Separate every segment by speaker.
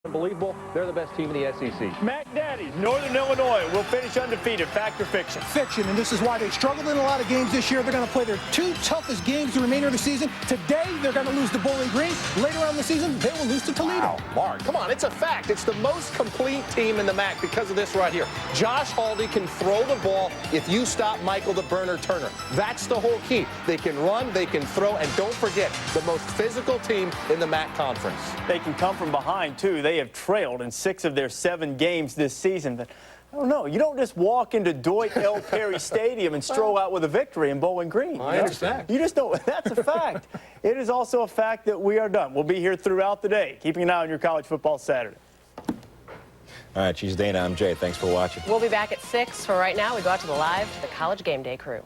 Speaker 1: Unbelievable. They're the best team in the SEC.
Speaker 2: Mac Daddy's Northern Illinois will finish undefeated. Fact or fiction?
Speaker 3: Fiction, and this is why they struggled in a lot of games this year. They're going to play their two toughest games the remainder of the season. Today, they're going to lose to Bowling Green. Later on in the season, they will lose to Toledo.
Speaker 1: Wow, Mark, come on, it's a fact. It's the most complete team in the MAC because of this right here. Josh Haldi can throw the ball if you stop Michael the Burner Turner. That's the whole key. They can run, they can throw, and don't forget, the most physical team in the MAC conference.
Speaker 2: They can come from behind, too. They have trailed in 6 of their 7 games this season. But I don't know. You don't just walk into Dwight L. Perry Stadium and stroll out with a victory in Bowling Green.
Speaker 1: I understand.
Speaker 2: You just don't. That's a fact. It is also a fact that we are done. We'll be here throughout the day, keeping an eye on your college football Saturday.
Speaker 4: All right, she's Dana. I'm Jay. Thanks for watching.
Speaker 5: We'll be back at 6. For right now, we go out to the College Game Day crew.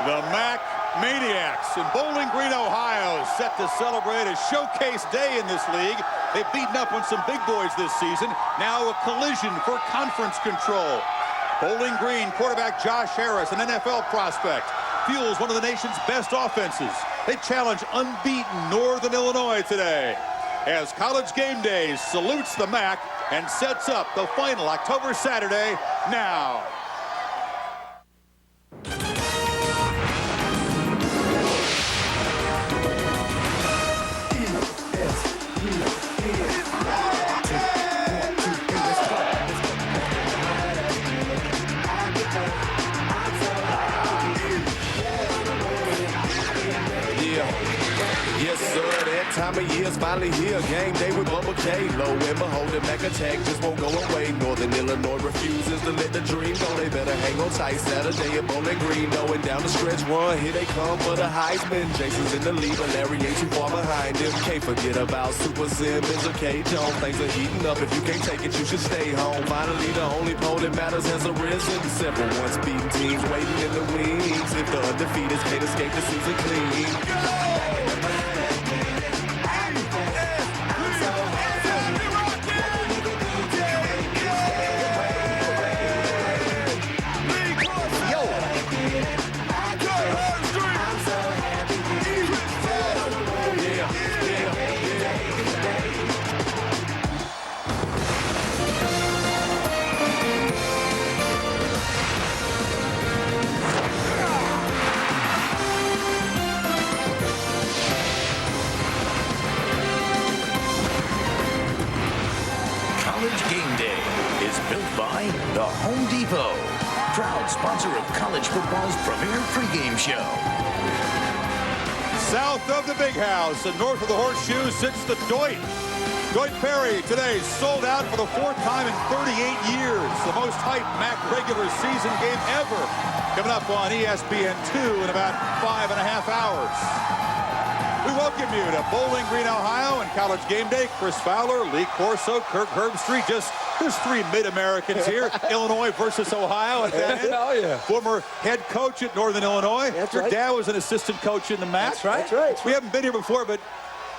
Speaker 6: The MAC Maniacs in Bowling Green, Ohio, set to celebrate a showcase day in this league. They've beaten up on some big boys this season. Now a collision for conference control. Bowling Green quarterback Josh Harris, an NFL prospect, fuels one of the nation's best offenses. They challenge unbeaten Northern Illinois today as College Game Day salutes the MAC and sets up the final October Saturday now.
Speaker 7: Yes, sir, that time of year's finally here. Game day with Bubba K. Lo and behold, the Mac attack just won't go away. Northern Illinois refuses to let the dream go. They better hang on tight. Saturday at Bowling Green, going down the stretch run. Here they come for the Heisman. Jason's in the lead, but Larry ain't too far behind him. Can't forget about Super Simmons or K. Jones. Things are heating up. If you can't take it, you should stay home. Finally, the only poll that matters has arisen. Several once beaten teams waiting in the wings. If the undefeated can't escape the season clean.
Speaker 8: Game Day is built by the Home Depot, proud sponsor of college football's premier pregame show.
Speaker 6: South of the Big House and north of the Horseshoe sits the Dwight. Dwight Perry today sold out for the 4th time in 38 years. The most hyped MAC regular season game ever. Coming up on ESPN 2 in about 5.5 hours. We welcome you to Bowling Green, Ohio, and College Game Day. Chris Fowler, Lee Corso, Kirk Herbstreit. There's 3 Mid-Americans here. Illinois versus Ohio at that end.
Speaker 1: Oh, yeah.
Speaker 6: Former head coach at Northern Illinois.
Speaker 1: That's
Speaker 6: Your
Speaker 1: right.
Speaker 6: dad was an assistant coach in the MAC.
Speaker 1: That's right. That's right.
Speaker 6: We haven't been here before, but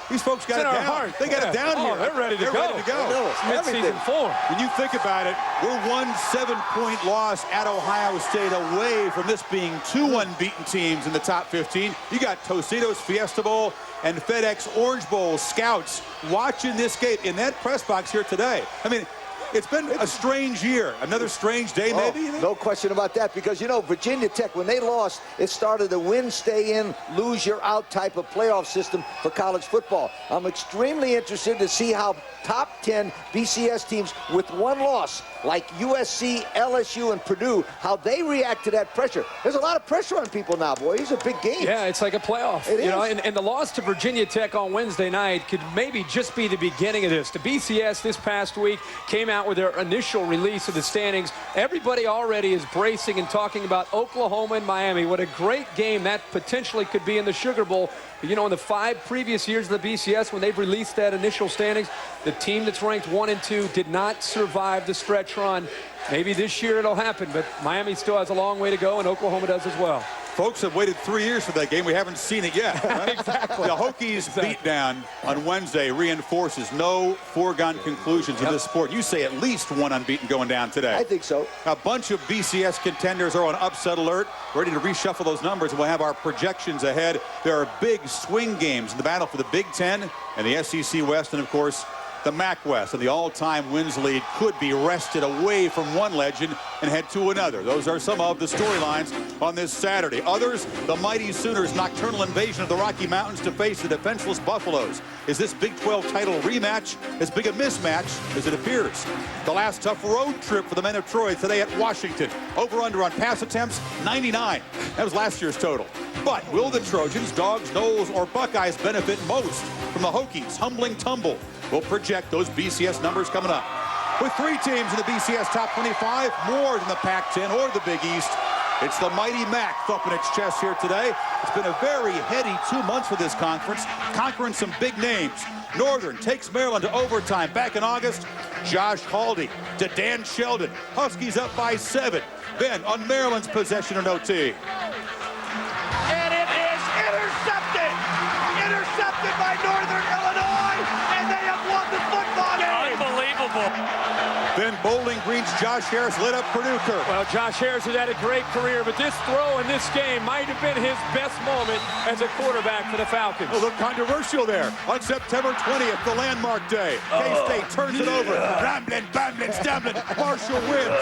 Speaker 6: these folks got it down.
Speaker 1: Heart.
Speaker 6: They got it down here.
Speaker 1: They're ready to go.
Speaker 6: Ready to go.
Speaker 1: Mid-season form.
Speaker 6: When you think about it, we're 1 7-point loss at Ohio State away from this being 2 unbeaten teams in the top 15. You got Tostitos Fiesta Bowl and FedEx Orange Bowl scouts watching this game in that press box here today. I mean, it's been a strange year. Another strange day, maybe?
Speaker 9: No question about that, because, you know, Virginia Tech, when they lost, it started a win, stay in, lose, you're out type of playoff system for college football. I'm extremely interested to see how top 10 BCS teams with 1 loss, like USC, LSU, and Purdue, how they react to that pressure. There's a lot of pressure on people now, boy. These are big games.
Speaker 10: Yeah, it's like a playoff.
Speaker 9: It is.
Speaker 10: Know, and the loss to Virginia Tech on Wednesday night could maybe just be the beginning of this. The BCS this past week came out with their initial release of the standings. Everybody already is bracing and talking about Oklahoma and Miami. What a great game that potentially could be in the Sugar Bowl. You know, in the 5 previous years of the BCS, when they've released that initial standings, the team that's ranked 1 and 2 did not survive the stretch run. Maybe this year it'll happen, but Miami still has a long way to go, and Oklahoma does as well.
Speaker 6: Folks have waited 3 years for that game. We haven't seen it yet. Right?
Speaker 10: Exactly.
Speaker 6: The Hokies beatdown on Wednesday reinforces no foregone conclusions in this sport. You say at least one unbeaten going down today.
Speaker 9: I think so.
Speaker 6: A bunch of BCS contenders are on upset alert, ready to reshuffle those numbers, and we'll have our projections ahead. There are big swing games in the battle for the Big Ten and the SEC West, and of course, the MAC West, and the all-time wins lead could be wrested away from one legend and head to another. Those are some of the storylines on this Saturday. Others, the mighty Sooners' nocturnal invasion of the Rocky Mountains to face the defenseless Buffaloes. Is this Big 12 title rematch as big a mismatch as it appears? The last tough road trip for the men of Troy today at Washington. Over-under on pass attempts, 99. That was last year's total. But will the Trojans, Dogs, Noles, or Buckeyes benefit most from the Hokies' humbling tumble? We'll project those BCS numbers coming up. With 3 teams in the BCS top 25, more than the Pac-10 or the Big East, it's the mighty MAC thumping its chest here today. It's been a very heady 2 months for this conference, conquering some big names. Northern takes Maryland to overtime back in August. Josh Haldi to Dan Sheldon. Huskies up by 7. Then on Maryland's possession in OT.
Speaker 11: And it is intercepted! Intercepted by Northern Illinois, and they have won the football game! Unbelievable!
Speaker 6: Then Bowling Green's Josh Harris lit up Purdue.
Speaker 10: Well, Josh Harris has had a great career, but this throw in this game might have been his best moment as a quarterback for the Falcons.
Speaker 6: A little controversial there. On September 20th, the landmark day, K-State turns it over. Rambling, bambling, stumbling. Marshall wins.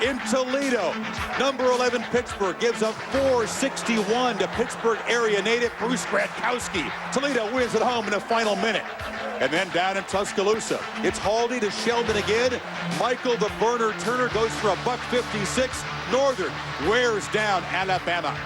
Speaker 6: In Toledo, number 11 Pittsburgh gives up 461 to Pittsburgh area native Bruce Gradkowski. Toledo wins at home in the final minute. And then down in Tuscaloosa, it's Haldi to Sheldon again. Michael the Burner Turner goes for a $156. Northern wears down Alabama.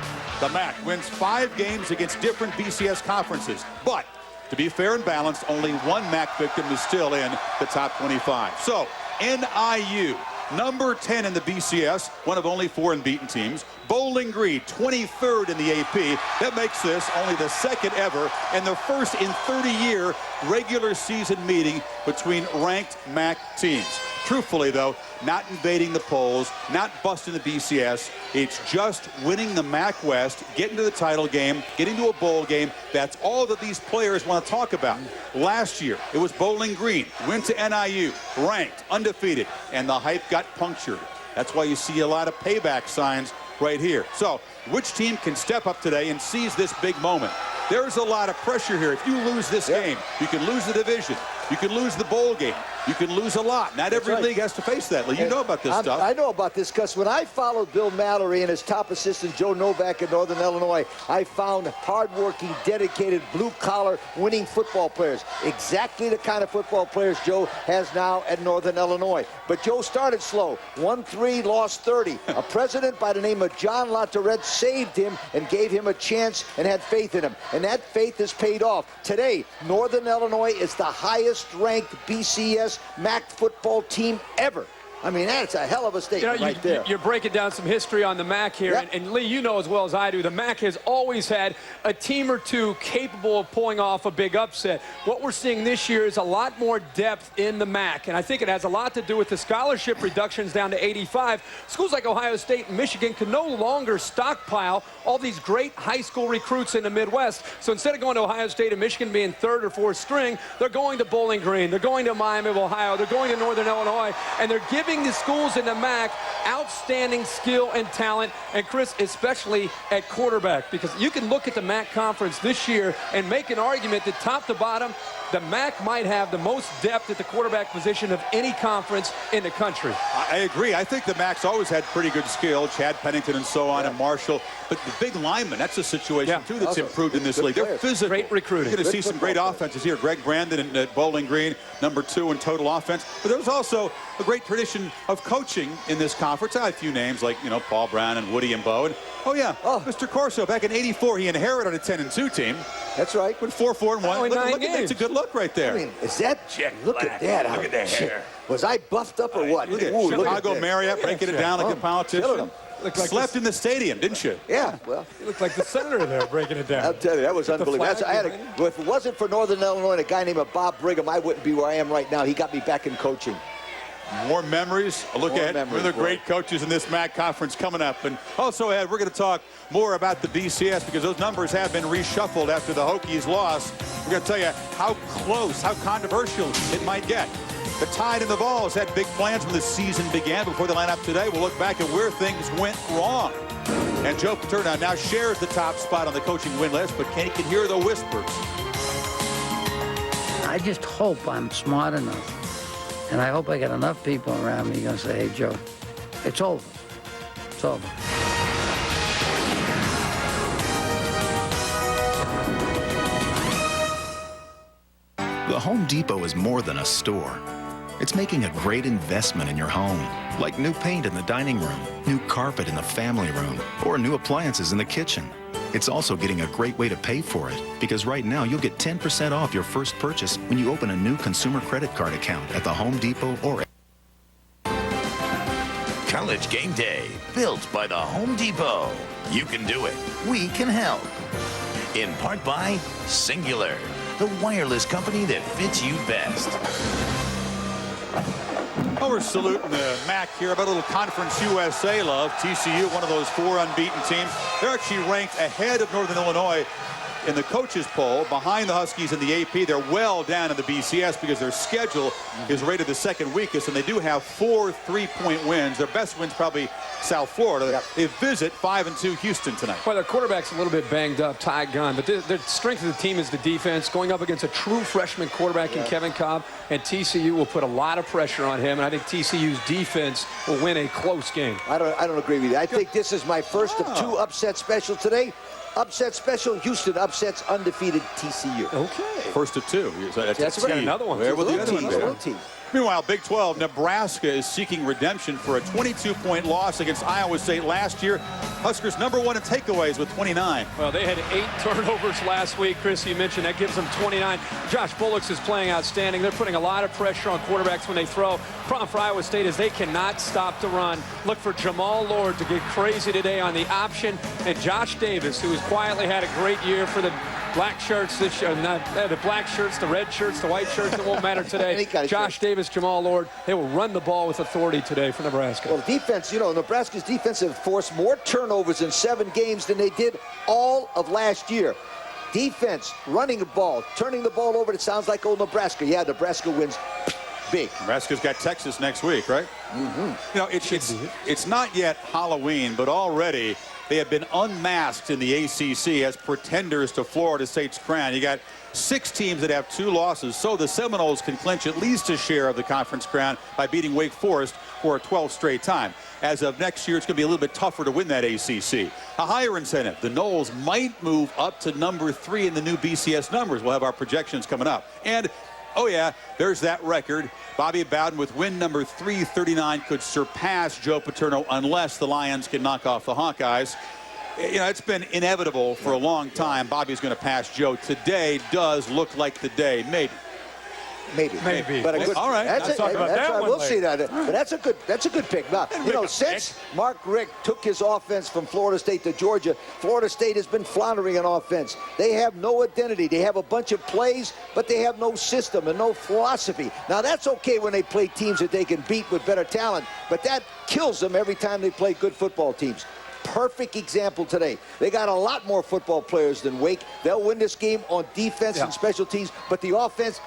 Speaker 6: The MAC wins 5 games against different BCS conferences. But to be fair and balanced, only one MAC victim is still in the top 25. So NIU, number 10 in the BCS, one of only 4 unbeaten teams. Bowling Green, 23rd in the AP. That makes this only the second ever and the first in 30-year regular season meeting between ranked MAC teams. Truthfully, though, not invading the polls, not busting the BCS. It's just winning the MAC West, getting to the title game, getting to a bowl game. That's all that these players want to talk about. Last year, it was Bowling Green, went to NIU, ranked, undefeated, and the hype got punctured. That's why you see a lot of payback signs right here. So, which team can step up today and seize this big moment? There's a lot of pressure here. If you lose this game, you can lose the division. You can lose the bowl game. You can lose a lot. Not every league has to face that. You know about this stuff.
Speaker 9: I know about this because when I followed Bill Mallory and his top assistant Joe Novak in Northern Illinois, I found hardworking, dedicated, blue-collar, winning football players. Exactly the kind of football players Joe has now at Northern Illinois. But Joe started slow. Won 3, lost 30. A president by the name of John LaTourette saved him and gave him a chance and had faith in him. And that faith has paid off. Today, Northern Illinois is the highest-ranked BCS MAC football team ever. I mean, that's a hell of a statement right there.
Speaker 10: You're breaking down some history on the MAC here.
Speaker 9: Yep.
Speaker 10: And Lee, you know as well as I do, the MAC has always had a team or two capable of pulling off a big upset. What we're seeing this year is a lot more depth in the MAC. And I think it has a lot to do with the scholarship reductions down to 85. Schools like Ohio State and Michigan can no longer stockpile all these great high school recruits in the Midwest. So instead of going to Ohio State and Michigan being 3rd or 4th string, they're going to Bowling Green. They're going to Miami of Ohio. They're going to Northern Illinois. And they're giving the schools in the MAC outstanding skill and talent, and Chris, especially at quarterback, because you can look at the MAC conference this year and make an argument that top to bottom, the MAC might have the most depth at the quarterback position of any conference in the country.
Speaker 6: I agree. I think the MAC's always had pretty good skill, Chad Pennington and so on, and Marshall. But the big linemen, that's a situation, too, that's improved in this league. They're physical.
Speaker 10: Great recruiting.
Speaker 6: You're going to see some great offenses here. Greg Brandon at Bowling Green, number 2 in total offense. But there's also a great tradition of coaching in this conference. I have a few names like, you know, Paul Brown and Woody and Bo. And, Mr. Corso, back in '84, he inherited a 10-2 team.
Speaker 9: That's right.
Speaker 6: With 4-4-1. Look, it's a good look right there.
Speaker 9: I mean, is that? Look at that.
Speaker 6: Look at the hair.
Speaker 9: Was I buffed up or what?
Speaker 6: Look at Chicago Marriott breaking it down like a politician.
Speaker 10: Like
Speaker 6: Slept in the stadium, didn't you?
Speaker 9: Yeah, well.
Speaker 10: You look like the senator there breaking it down.
Speaker 9: I'll tell you, that was unbelievable. If it wasn't for Northern Illinois and a guy named Bob Brigham, I wouldn't be where I am right now. He got me back in coaching.
Speaker 6: More memories. A look at one of the great coaches in this MAC conference coming up. And also, Ed, we're going to talk more about the BCS because those numbers have been reshuffled after the Hokies loss. We're going to tell you how close, how controversial it might get. The Tide and the Vols had big plans when the season began. Before they line up today, we'll look back at where things went wrong. And Joe Paterno now shares the top spot on the coaching win list, but he can hear the whispers.
Speaker 12: I just hope I'm smart enough. And I hope I got enough people around me going to say, hey, Joe, it's over. It's over.
Speaker 13: The Home Depot is more than a store. It's making a great investment in your home, like new paint in the dining room, new carpet in the family room, or new appliances in the kitchen. It's also getting a great way to pay for it, because right now you'll get 10% off your first purchase when you open a new consumer credit card account at the Home Depot or
Speaker 8: College Game Day, built by the Home Depot. You can do it. We can help. In part by Singular, the wireless company that fits you best.
Speaker 6: Oh, we're saluting the MAC here about a little Conference USA love. TCU, one of those 4 unbeaten teams. They're actually ranked ahead of Northern Illinois in the coaches poll, behind the Huskies in the AP. They're well down in the BCS because their schedule is rated the second weakest, and they do have 4 3-point wins. Their best win's probably South Florida. Yep. They visit 5-2 Houston tonight.
Speaker 10: Well, their quarterback's a little bit banged up, Ty Gunn, but the strength of the team is the defense, going up against a true freshman quarterback in Kevin Cobb, and TCU will put a lot of pressure on him, and I think TCU's defense will win a close game.
Speaker 9: I don't agree with you. I think this is my first of 2 upset special today. Upset special, Houston upsets undefeated TCU.
Speaker 10: Okay.
Speaker 6: First of 2.
Speaker 10: That's right. Another one.
Speaker 6: Where will the other one
Speaker 9: little
Speaker 6: be?
Speaker 9: team.
Speaker 6: Meanwhile, Big 12, Nebraska is seeking redemption for a 22-point loss against Iowa State last year. Huskers #1 in takeaways with 29.
Speaker 10: Well, they had 8 turnovers last week. Chris, you mentioned that gives them 29. Josh Bullocks is playing outstanding. They're putting a lot of pressure on quarterbacks when they throw. Problem for Iowa State is they cannot stop the run. Look for Jamal Lord to get crazy today on the option. And Josh Davis, who has quietly had a great year for the black shirts this year, the black shirts, the red shirts, the white shirts, it won't matter today. Josh Davis, Jamal Lord, they will run the ball with authority today for Nebraska.
Speaker 9: Well, defense, Nebraska's defense have forced more turnovers in 7 games than they did all of last year. Defense, running the ball, turning the ball over, it sounds like old Nebraska. Yeah, Nebraska wins big.
Speaker 6: Nebraska's got Texas next week, right?
Speaker 9: Mm-hmm.
Speaker 6: It's not yet Halloween, but already they have been unmasked in the ACC as pretenders to Florida State's crown. You got 6 teams that have 2 losses, so the Seminoles can clinch at least a share of the conference crown by beating Wake Forest for a 12th straight time. As of next year, it's going to be a little bit tougher to win that ACC. A higher incentive. The Noles might move up to #3 in the new BCS numbers. We'll have our projections coming up. And oh, yeah, there's that record. Bobby Bowden with win number 339 could surpass Joe Paterno unless the Lions can knock off the Hawkeyes. It's been inevitable for a long time. Bobby's going to pass Joe. Today does look like the day. Maybe.
Speaker 9: But a good,
Speaker 6: all right.
Speaker 9: We'll see that. But that's a good pick. Now, since Mark Richt took his offense from Florida State to Georgia, Florida State has been floundering on offense. They have no identity. They have a bunch of plays, but they have no system and no philosophy. Now, that's okay when they play teams that they can beat with better talent, but that kills them every time they play good football teams. Perfect example today. They got a lot more football players than Wake. They'll win this game on defense and special teams, but the offense,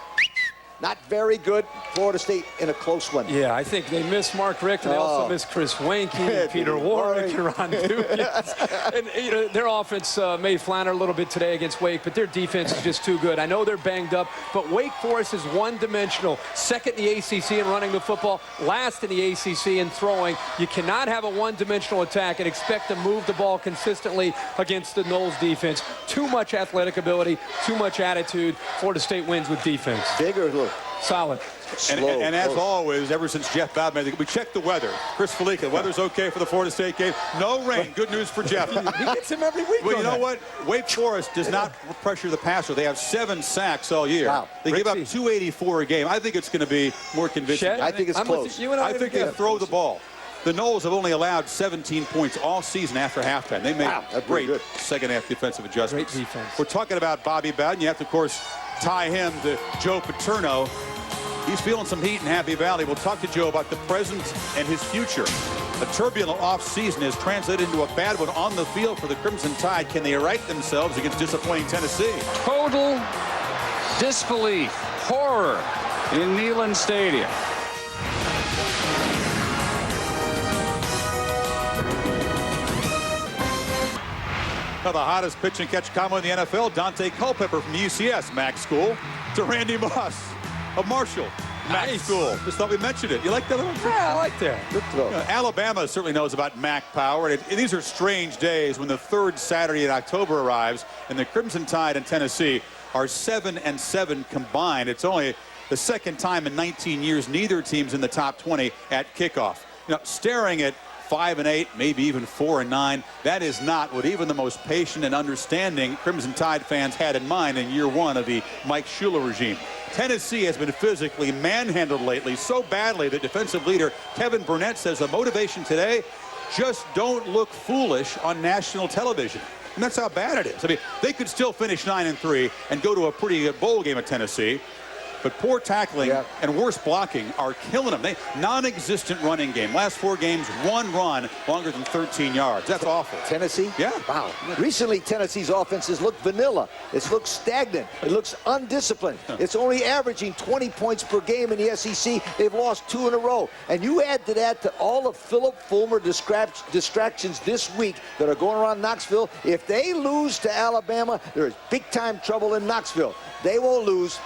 Speaker 9: not very good. Florida State in a close one.
Speaker 10: Yeah, I think they miss Mark Richt, and they also miss Chris Wanke, and Peter Warwick, and Ron Dukes. And their offense may flounder a little bit today against Wake, but their defense is just too good. I know they're banged up, but Wake Forest is one-dimensional. Second in the ACC in running the football, last in the ACC in throwing. You cannot have a one-dimensional attack and expect to move the ball consistently against the Noles defense. Too much athletic ability, too much attitude. Florida State wins with defense.
Speaker 9: Bigger look.
Speaker 10: Solid.
Speaker 6: And as always, ever since Jeff Bowden, we checked the weather. Chris Fleck, the weather's okay for the Florida State game. No rain. Good news for Jeff.
Speaker 10: He gets him every week.
Speaker 6: Well, you know what? Wake Forest does not pressure the passer. They have 7 sacks all year.
Speaker 9: Wow.
Speaker 6: They give up 284 a game. I think it's going to be more convincing.
Speaker 9: I think it's close.
Speaker 6: I think they throw the ball. The Noles have only allowed 17 points all season after halftime. They made great second-half defensive adjustments.
Speaker 10: Great defense.
Speaker 6: We're talking about Bobby Bowden. You have to, of course, tie him to Joe Paterno. He's feeling some heat in Happy Valley. We'll talk to Joe about the present and his future. A turbulent offseason has translated into a bad one on the field for the Crimson Tide. Can they right themselves against disappointing Tennessee?
Speaker 10: Total disbelief, horror in Neyland Stadium.
Speaker 6: Now the hottest pitch and catch combo in the NFL, Dante Culpepper from UCS, Mac School, to Randy Moss of Marshall, Mac School. Just thought we mentioned it. You like that?
Speaker 10: Yeah, I like that.
Speaker 9: Good throw.
Speaker 6: Alabama certainly knows about Mac power. And these are strange days when the third Saturday in October arrives, and the Crimson Tide and Tennessee are 7-7 combined. It's only the second time in 19 years neither team's in the top 20 at kickoff. You know, staring at 5-8, maybe even 4-9. That is not what even the most patient and understanding Crimson Tide fans had in mind in year one of the Mike Shula regime. Tennessee has been physically manhandled lately so badly that defensive leader Kevin Burnett says the motivation today, just don't look foolish on national television. And that's how bad it is. I mean, they could still finish 9-3 and go to a pretty good bowl game at Tennessee. But poor tackling and worse blocking are killing them. Non-existent running game. Last 4 games, 1 run longer than 13 yards. That's awful.
Speaker 9: Tennessee?
Speaker 6: Yeah.
Speaker 9: Wow. Recently, Tennessee's offenses look vanilla. It looks stagnant. It looks undisciplined. It's only averaging 20 points per game in the SEC. They've lost 2 in a row. And you add to that to all of Philip Fulmer distractions this week that are going around Knoxville. If they lose to Alabama, there is big-time trouble in Knoxville. They won't lose.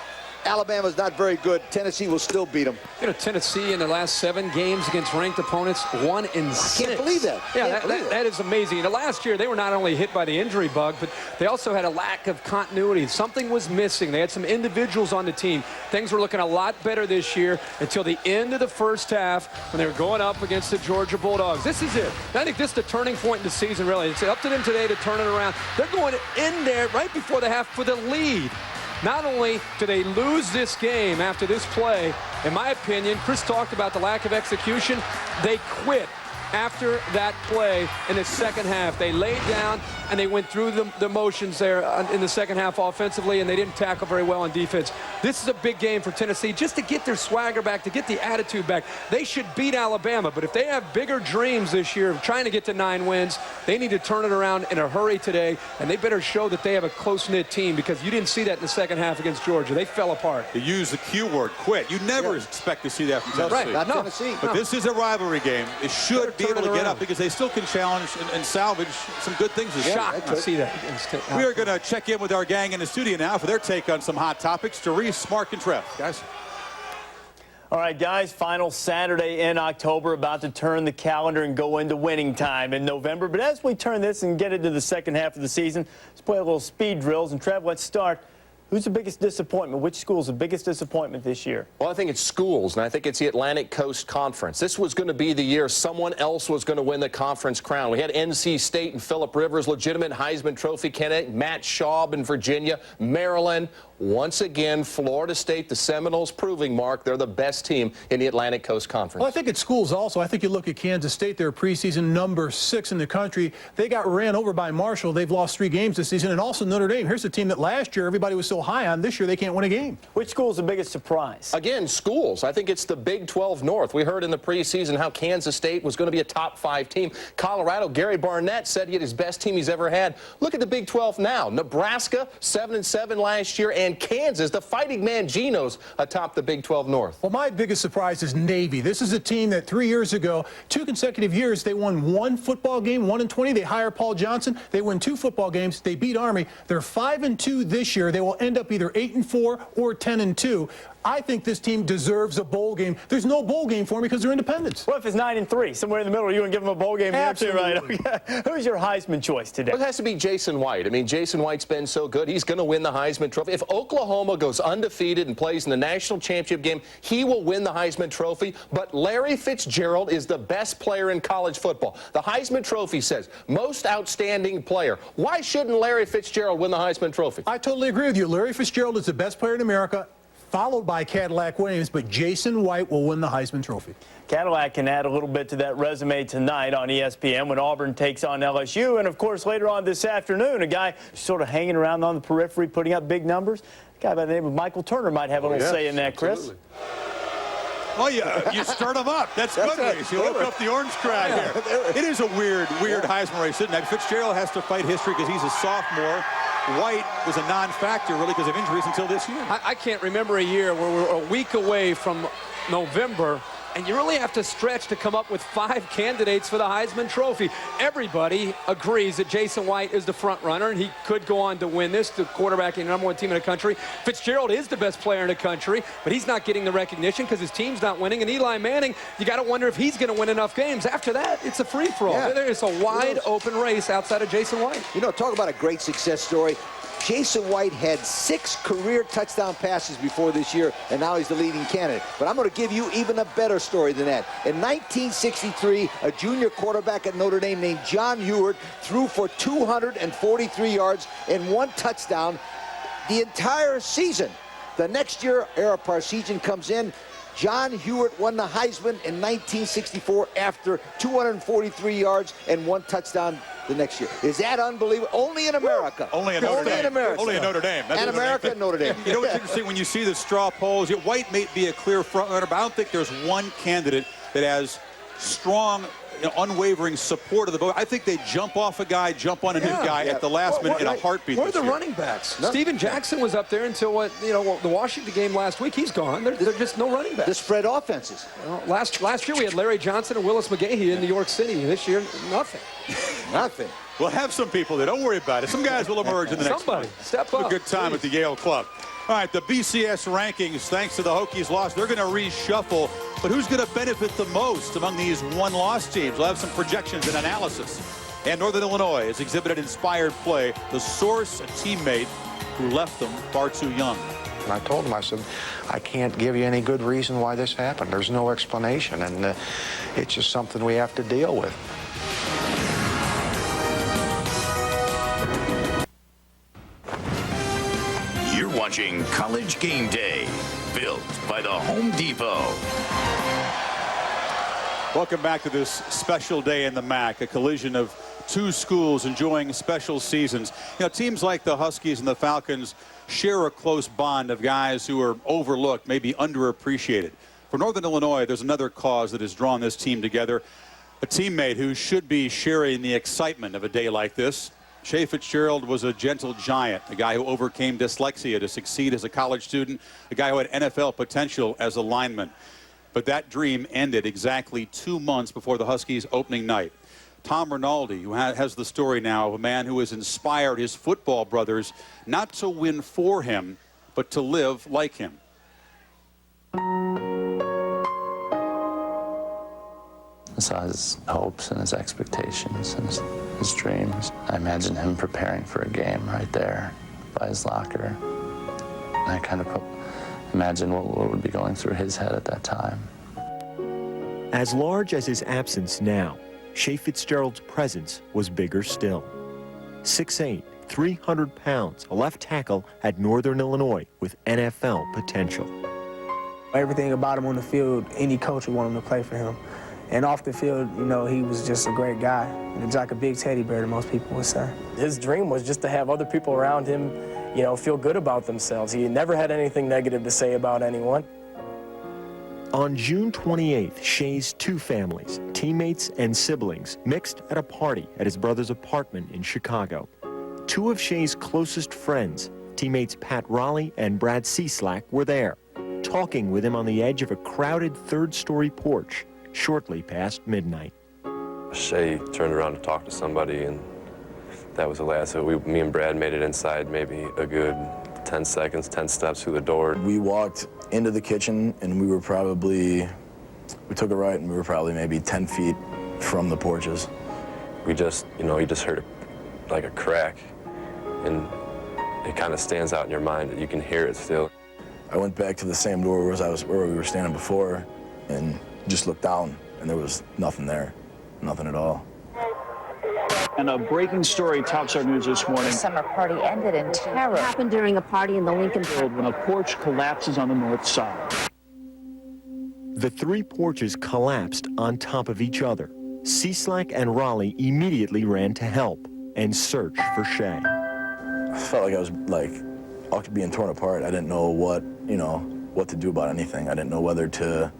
Speaker 9: Alabama's not very good. Tennessee will still beat them.
Speaker 10: You know, Tennessee in the last 7 games against ranked opponents, 1-6.
Speaker 9: I can't believe that.
Speaker 10: Yeah, that is amazing. You know, last year they were not only hit by the injury bug, but they also had a lack of continuity. Something was missing. They had some individuals on the team. Things were looking a lot better this year until the end of the first half when they were going up against the Georgia Bulldogs. This is it. I think this is the turning point in the season, really. It's up to them today to turn it around. They're going in there right before the half for the lead. Not only do they lose this game after this play, in my opinion, Chris talked about the lack of execution, they quit after that play in the second half. They laid down and they went through the motions there in the second half offensively, and they didn't tackle very well on defense. This is a big game for Tennessee just to get their swagger back, to get the attitude back. They should beat Alabama, but if they have bigger dreams this year of trying to get to 9 wins, they need to turn it around in a hurry today, and they better show that they have a close-knit team, because you didn't see that in the second half against Georgia. They fell apart.
Speaker 6: They use the Q word, quit. You never expect to see that from Tennessee.
Speaker 9: Right, not Tennessee.
Speaker 6: But this is a rivalry game. It should be able to get up, because they still can challenge and salvage some good things this year.
Speaker 10: Shocked to see that.
Speaker 6: We are going to check in with our gang in the studio now for their take on some hot topics. Therese, Mark, and Trev. Guys.
Speaker 2: All right, guys, final Saturday in October, about to turn the calendar and go into winning time in November. But as we turn this and get into the second half of the season, let's play a little speed drills. And Trev, let's start. Who's the biggest disappointment? Which school's the biggest disappointment this year?
Speaker 1: Well, I think it's schools, and I think it's the Atlantic Coast Conference. This was going to be the year someone else was going to win the conference crown. We had NC State and Phillip Rivers, legitimate Heisman Trophy candidate, Matt Schaub in Virginia, Maryland. Once again, Florida State, the Seminoles proving, Mark, they're the best team in the Atlantic Coast Conference.
Speaker 3: Well, I think it's schools also. I think you look at Kansas State, they're preseason number 6 in the country. They got ran over by Marshall. They've lost 3 games this season. And also Notre Dame. Here's a team that last year everybody was so high on. This year they can't win a game.
Speaker 2: Which school's the biggest surprise?
Speaker 1: Again, schools. I think it's the Big 12 North. We heard in the preseason how Kansas State was going to be a top 5 team. Colorado, Gary Barnett said he had his best team he's ever had. Look at the Big 12 now. Nebraska, 7-7 last year, and Kansas, the Fighting Manginos, atop the Big 12 North.
Speaker 3: Well, my biggest surprise is Navy. This is a team that 3 years ago, 2 consecutive years, they won 1 football game, 1-20. They hire Paul Johnson. They win 2 football games. They beat Army. They're 5-2 this year. They will end up either 8-4 or 10-2. I think this team deserves a bowl game. There's no bowl game for them because they're independents.
Speaker 2: What if it's 9-3? Somewhere in the middle, you want to give them a bowl game?
Speaker 3: Absolutely.
Speaker 2: Right? Okay. Who's your Heisman choice today?
Speaker 1: Well, it has to be Jason White. I mean, Jason White's been so good. He's going to win the Heisman Trophy. If Oklahoma goes undefeated and plays in the national championship game, he will win the Heisman Trophy. But Larry Fitzgerald is the best player in college football. The Heisman Trophy says most outstanding player. Why shouldn't Larry Fitzgerald win the Heisman Trophy?
Speaker 3: I totally agree with you. Larry Fitzgerald is the best player in America, followed by Cadillac Williams, but Jason White will win the Heisman Trophy.
Speaker 2: Cadillac can add a little bit to that resume tonight on ESPN when Auburn takes on LSU. And, of course, later on this afternoon, a guy sort of hanging around on the periphery, putting up big numbers. A guy by the name of Michael Turner might have a little say in that, Chris.
Speaker 6: Absolutely. Oh, yeah, you start them up. That's good race. You woke up the orange crowd here. It is a weird Heisman race, isn't it? Fitzgerald has to fight history because he's a sophomore. White was a non-factor, really, because of injuries until this year.
Speaker 10: I can't remember a year where we're a week away from November, and you really have to stretch to come up with 5 candidates for the Heisman Trophy. Everybody agrees that Jason White is the front runner, and he could go on to win this, the quarterback in the #1 team in the country. Fitzgerald is the best player in the country, but he's not getting the recognition because his team's not winning. And Eli Manning, you got to wonder if he's going to win enough games. After that, it's a free-for-all.
Speaker 9: Yeah.
Speaker 10: It's a wide-open race outside of Jason White.
Speaker 9: You know, talk about a great success story. Jason White had 6 career touchdown passes before this year, and now he's the leading candidate. But I'm going to give you even a better story than that. In 1963, a junior quarterback at Notre Dame named John Hewart threw for 243 yards and 1 touchdown the entire season. The next year, Ara Parseghian comes in. John Hewart won the Heisman in 1964 after 243 yards and 1 touchdown the next year. Is that unbelievable? Only in America.
Speaker 6: Only in Notre Dame.
Speaker 9: Only in America.
Speaker 6: Only in Notre Dame. That's
Speaker 9: and America and Notre Dame.
Speaker 6: You know what's interesting when you see the straw polls? White may be a clear front runner, but I don't think there's one candidate that has strong, unwavering support of the vote. I think they jump off a guy, jump on a new guy at the last minute in a heartbart.
Speaker 10: Where are the running backs? No. Steven Jackson was up there until the Washington game last week. He's gone. There's just no running backs.
Speaker 9: The spread offenses.
Speaker 10: Well, last year we had Larry Johnson and Willis McGahee in New York City. This year, nothing.
Speaker 9: Nothing.
Speaker 6: We'll have some people there. Don't worry about it. Some guys will emerge in the next
Speaker 10: Somebody, step up.
Speaker 6: A good time at the Yale Club. All right, the BCS rankings, thanks to the Hokies' loss, they're going to reshuffle. But who's going to benefit the most among these one-loss teams? We'll have some projections and analysis. And Northern Illinois has exhibited inspired play. The source, a teammate who left them far too young.
Speaker 14: And I told him, I said, I can't give you any good reason why this happened. There's no explanation, and it's just something we have to deal with.
Speaker 8: You're watching College Game Day, built by the Home Depot.
Speaker 6: Welcome back to this special day in the MAC, a collision of 2 schools enjoying special seasons. You know, teams like the Huskies and the Falcons share a close bond of guys who are overlooked, maybe underappreciated. For Northern Illinois, there's another cause that has drawn this team together, a teammate who should be sharing the excitement of a day like this. Shea Fitzgerald was a gentle giant, a guy who overcame dyslexia to succeed as a college student, a guy who had NFL potential as a lineman. But that dream ended exactly 2 months before the Huskies' opening night. Tom Rinaldi, who has the story now of a man who has inspired his football brothers not to win for him, but to live like him.
Speaker 15: I saw his hopes and his expectations and his dreams. I imagined him preparing for a game right there by his locker. And I kind of imagined what would be going through his head at that time.
Speaker 16: As large as his absence now, Shea Fitzgerald's presence was bigger still. 6'8", 300 pounds, a left tackle at Northern Illinois with NFL potential.
Speaker 17: Everything about him on the field, any coach would want him to play for him. And off the field, you know, he was just a great guy. He's like a big teddy bear, most people would say.
Speaker 18: His dream was just to have other people around him, you know, feel good about themselves. He never had anything negative to say about anyone.
Speaker 16: On June 28th, Shea's 2 families, teammates and siblings, mixed at a party at his brother's apartment in Chicago. 2 of Shea's closest friends, teammates Pat Raleigh and Brad Cieslak, were there, talking with him on the edge of a crowded 3rd-story porch shortly past midnight.
Speaker 19: Shea turned around to talk to somebody, and that was the last. So me and Brad made it inside maybe a good 10 seconds, 10 steps through the door.
Speaker 20: We walked into the kitchen, and we took a right, and we were probably maybe 10 feet from the porches.
Speaker 19: We just, you just heard like a crack, and it kind of stands out in your mind that you can hear it still.
Speaker 20: I went back to the same door where we were standing before, and just looked down, and there was nothing there, nothing at all.
Speaker 21: And a breaking story tops our news this morning.
Speaker 22: The summer party ended in terror. It happened during a party in the Lincoln
Speaker 21: when a porch collapses on the north side.
Speaker 16: The 3 porches collapsed on top of each other. Cieslak and Raleigh immediately ran to help and search for Shea.
Speaker 20: I felt like I was being torn apart. I didn't know what to do about anything. I didn't know whether to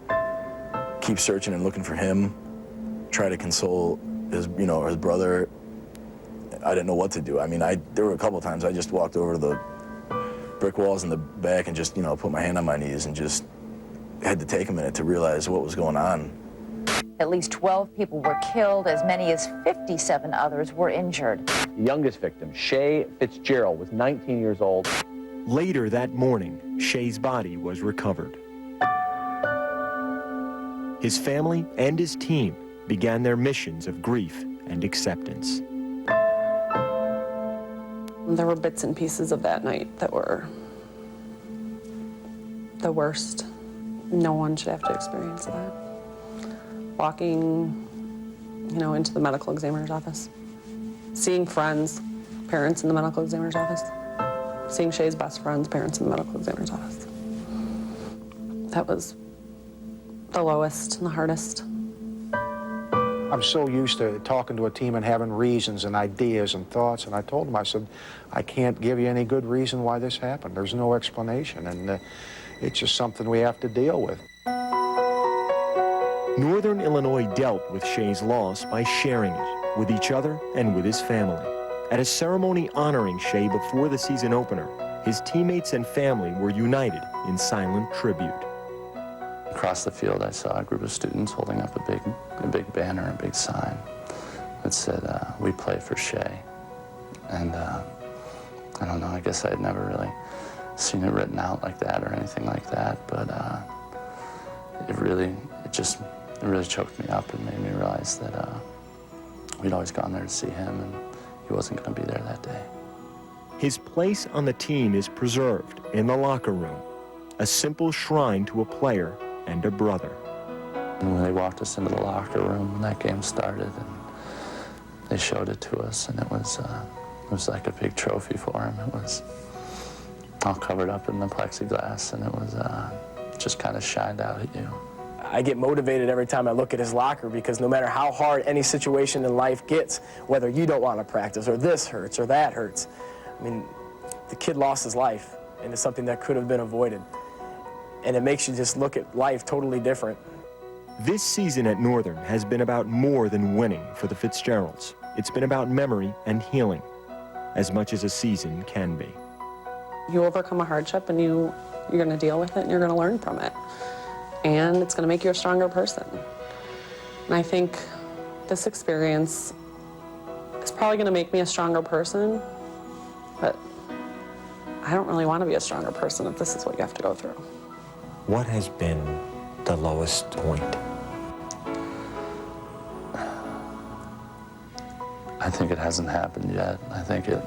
Speaker 20: keep searching and looking for him, try to console his, his brother. I didn't know what to do. I mean, there were a couple of times I just walked over to the brick walls in the back and just, put my hand on my knees and just had to take a minute to realize what was going on.
Speaker 4: At least 12 people were killed. As many as 57 others were injured.
Speaker 5: The youngest victim, Shay Fitzgerald, was 19 years old.
Speaker 16: Later that morning, Shay's body was recovered. His family and his team began their missions of grief and acceptance.
Speaker 23: There were bits and pieces of that night that were the worst. No one should have to experience that. Walking, into the medical examiner's office, seeing friends, parents in the medical examiner's office, seeing Shay's best friends, parents in the medical examiner's office. That was the lowest and the hardest.
Speaker 14: I'm so used to talking to a team and having reasons and ideas and thoughts, and I told them, I said, I can't give you any good reason why this happened. There's no explanation, and it's just something we have to deal with.
Speaker 16: Northern Illinois dealt with Shay's loss by sharing it with each other and with his family. At a ceremony honoring Shay before the season opener, his teammates and family were united in silent tribute.
Speaker 15: Across the field, I saw a group of students holding up a big banner, a big sign that said, "We play for Shay." And I don't know, I guess I had never really seen it written out like that or anything like that, but it really choked me up and made me realize that we'd always gone there to see him, and he wasn't going to be there that day.
Speaker 16: His place on the team is preserved in the locker room, a simple shrine to a player and a brother.
Speaker 15: And when they walked us into the locker room when that game started, and they showed it to us, and it was like a big trophy for him. It was all covered up in the plexiglass, and it was just kind of shined out at you.
Speaker 18: I get motivated every time I look at his locker, because no matter how hard any situation in life gets, whether you don't want to practice or this hurts or that hurts, I mean, the kid lost his life, and it's something that could have been avoided. And it makes you just look at life totally different.
Speaker 16: This season at Northern has been about more than winning for the Fitzgeralds. It's been about memory and healing, as much as a season can be.
Speaker 23: You overcome a hardship, and you're going to deal with it, and you're going to learn from it. And it's going to make you a stronger person. And I think this experience is probably going to make me a stronger person, but I don't really want to be a stronger person if this is what you have to go through.
Speaker 24: What has been the lowest point?
Speaker 15: I think it hasn't happened yet. I think it'll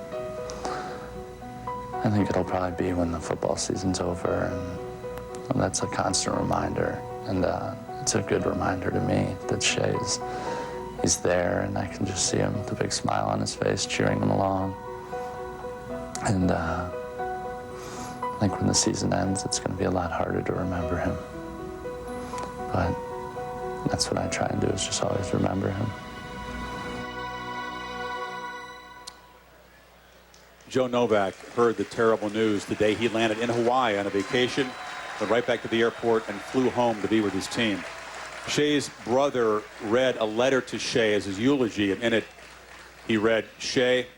Speaker 15: probably be when the football season's over, and that's a constant reminder. And it's a good reminder to me that he's there, and I can just see him with a big smile on his face, cheering him along. And I think when the season ends, it's going to be a lot harder to remember him. But that's what I try and do, is just always remember him.
Speaker 6: Joe Novak heard the terrible news the day he landed in Hawaii on a vacation, went right back to the airport and flew home to be with his team. Shay's brother read a letter to Shay as his eulogy, and in it he read, "Shay,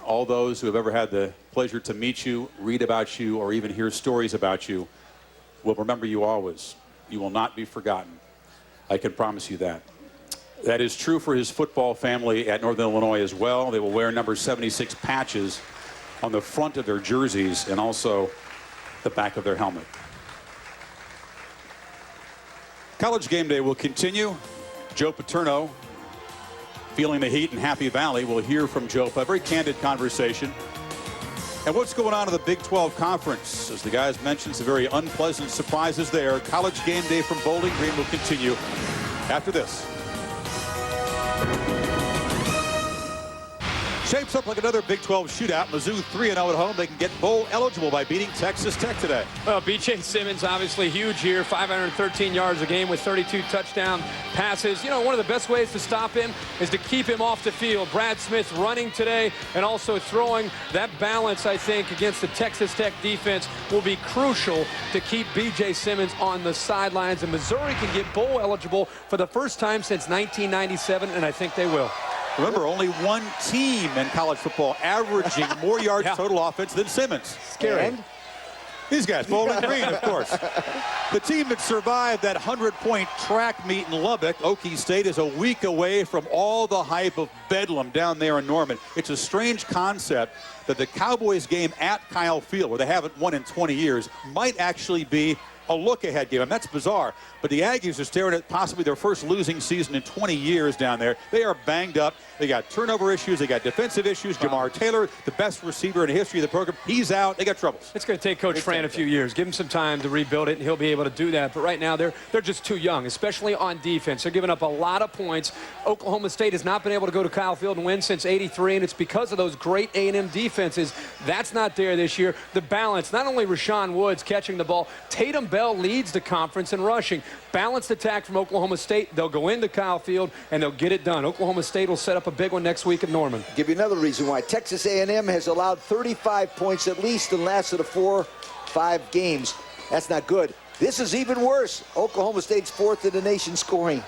Speaker 6: all those who have ever had the pleasure to meet you, read about you, or even hear stories about you will remember you always. You will not be forgotten. I can promise you that." That is true for his football family at Northern Illinois as well. They will wear number 76 patches on the front of their jerseys and also the back of their helmet. College Game Day will continue. Joe Paterno, feeling the heat in Happy Valley. We'll hear from Joe. A very candid conversation. And what's going on in the Big 12 Conference? As the guys mentioned, some very unpleasant surprises there. College Game Day from Bowling Green will continue after this. Shapes up like another Big 12 shootout. Mizzou 3-0 at home. They can get bowl eligible by beating Texas Tech today.
Speaker 10: Well, B.J. Simmons obviously huge here. 513 yards a game with 32 touchdown passes. You know, one of the best ways to stop him is to keep him off the field. Brad Smith running today and also throwing. That balance, I think, against the Texas Tech defense will be crucial to keep B.J. Simmons on the sidelines. And Missouri can get bowl eligible for the first time since 1997, and I think they will.
Speaker 6: Remember, only one team in college football averaging more yards total offense than Simmons.
Speaker 10: Scary.
Speaker 6: And these guys, Bowling Green, of course. The team that survived that 100-point track meet in Lubbock, Okie State, is a week away from all the hype of Bedlam down there in Norman. It's a strange concept that the Cowboys game at Kyle Field, where they haven't won in 20 years, might actually be a look-ahead game. I mean, that's bizarre, but the Aggies are staring at possibly their first losing season in 20 years down there. They are banged up. They got turnover issues. They got defensive issues. Jamar Taylor, the best receiver in the history of the program, he's out. They got troubles.
Speaker 10: It's going to take Coach Fran a few years. Give him some time to rebuild it, and he'll be able to do that. But right now, they're just too young, especially on defense. They're giving up a lot of points. Oklahoma State has not been able to go to Kyle Field and win since '83, and it's because of those great A&M defenses. That's not there this year. The balance, not only Rashawn Woods catching the ball, Tatum Bell leads the conference in rushing. Balanced attack from Oklahoma State. They'll go into Kyle Field, and they'll get it done. Oklahoma State will set up a big one next week at Norman.
Speaker 9: Give you another reason why. Texas A&M has allowed 35 points at least in the last of the 4-5 games. That's not good. This is even worse. Oklahoma State's fourth in the nation scoring.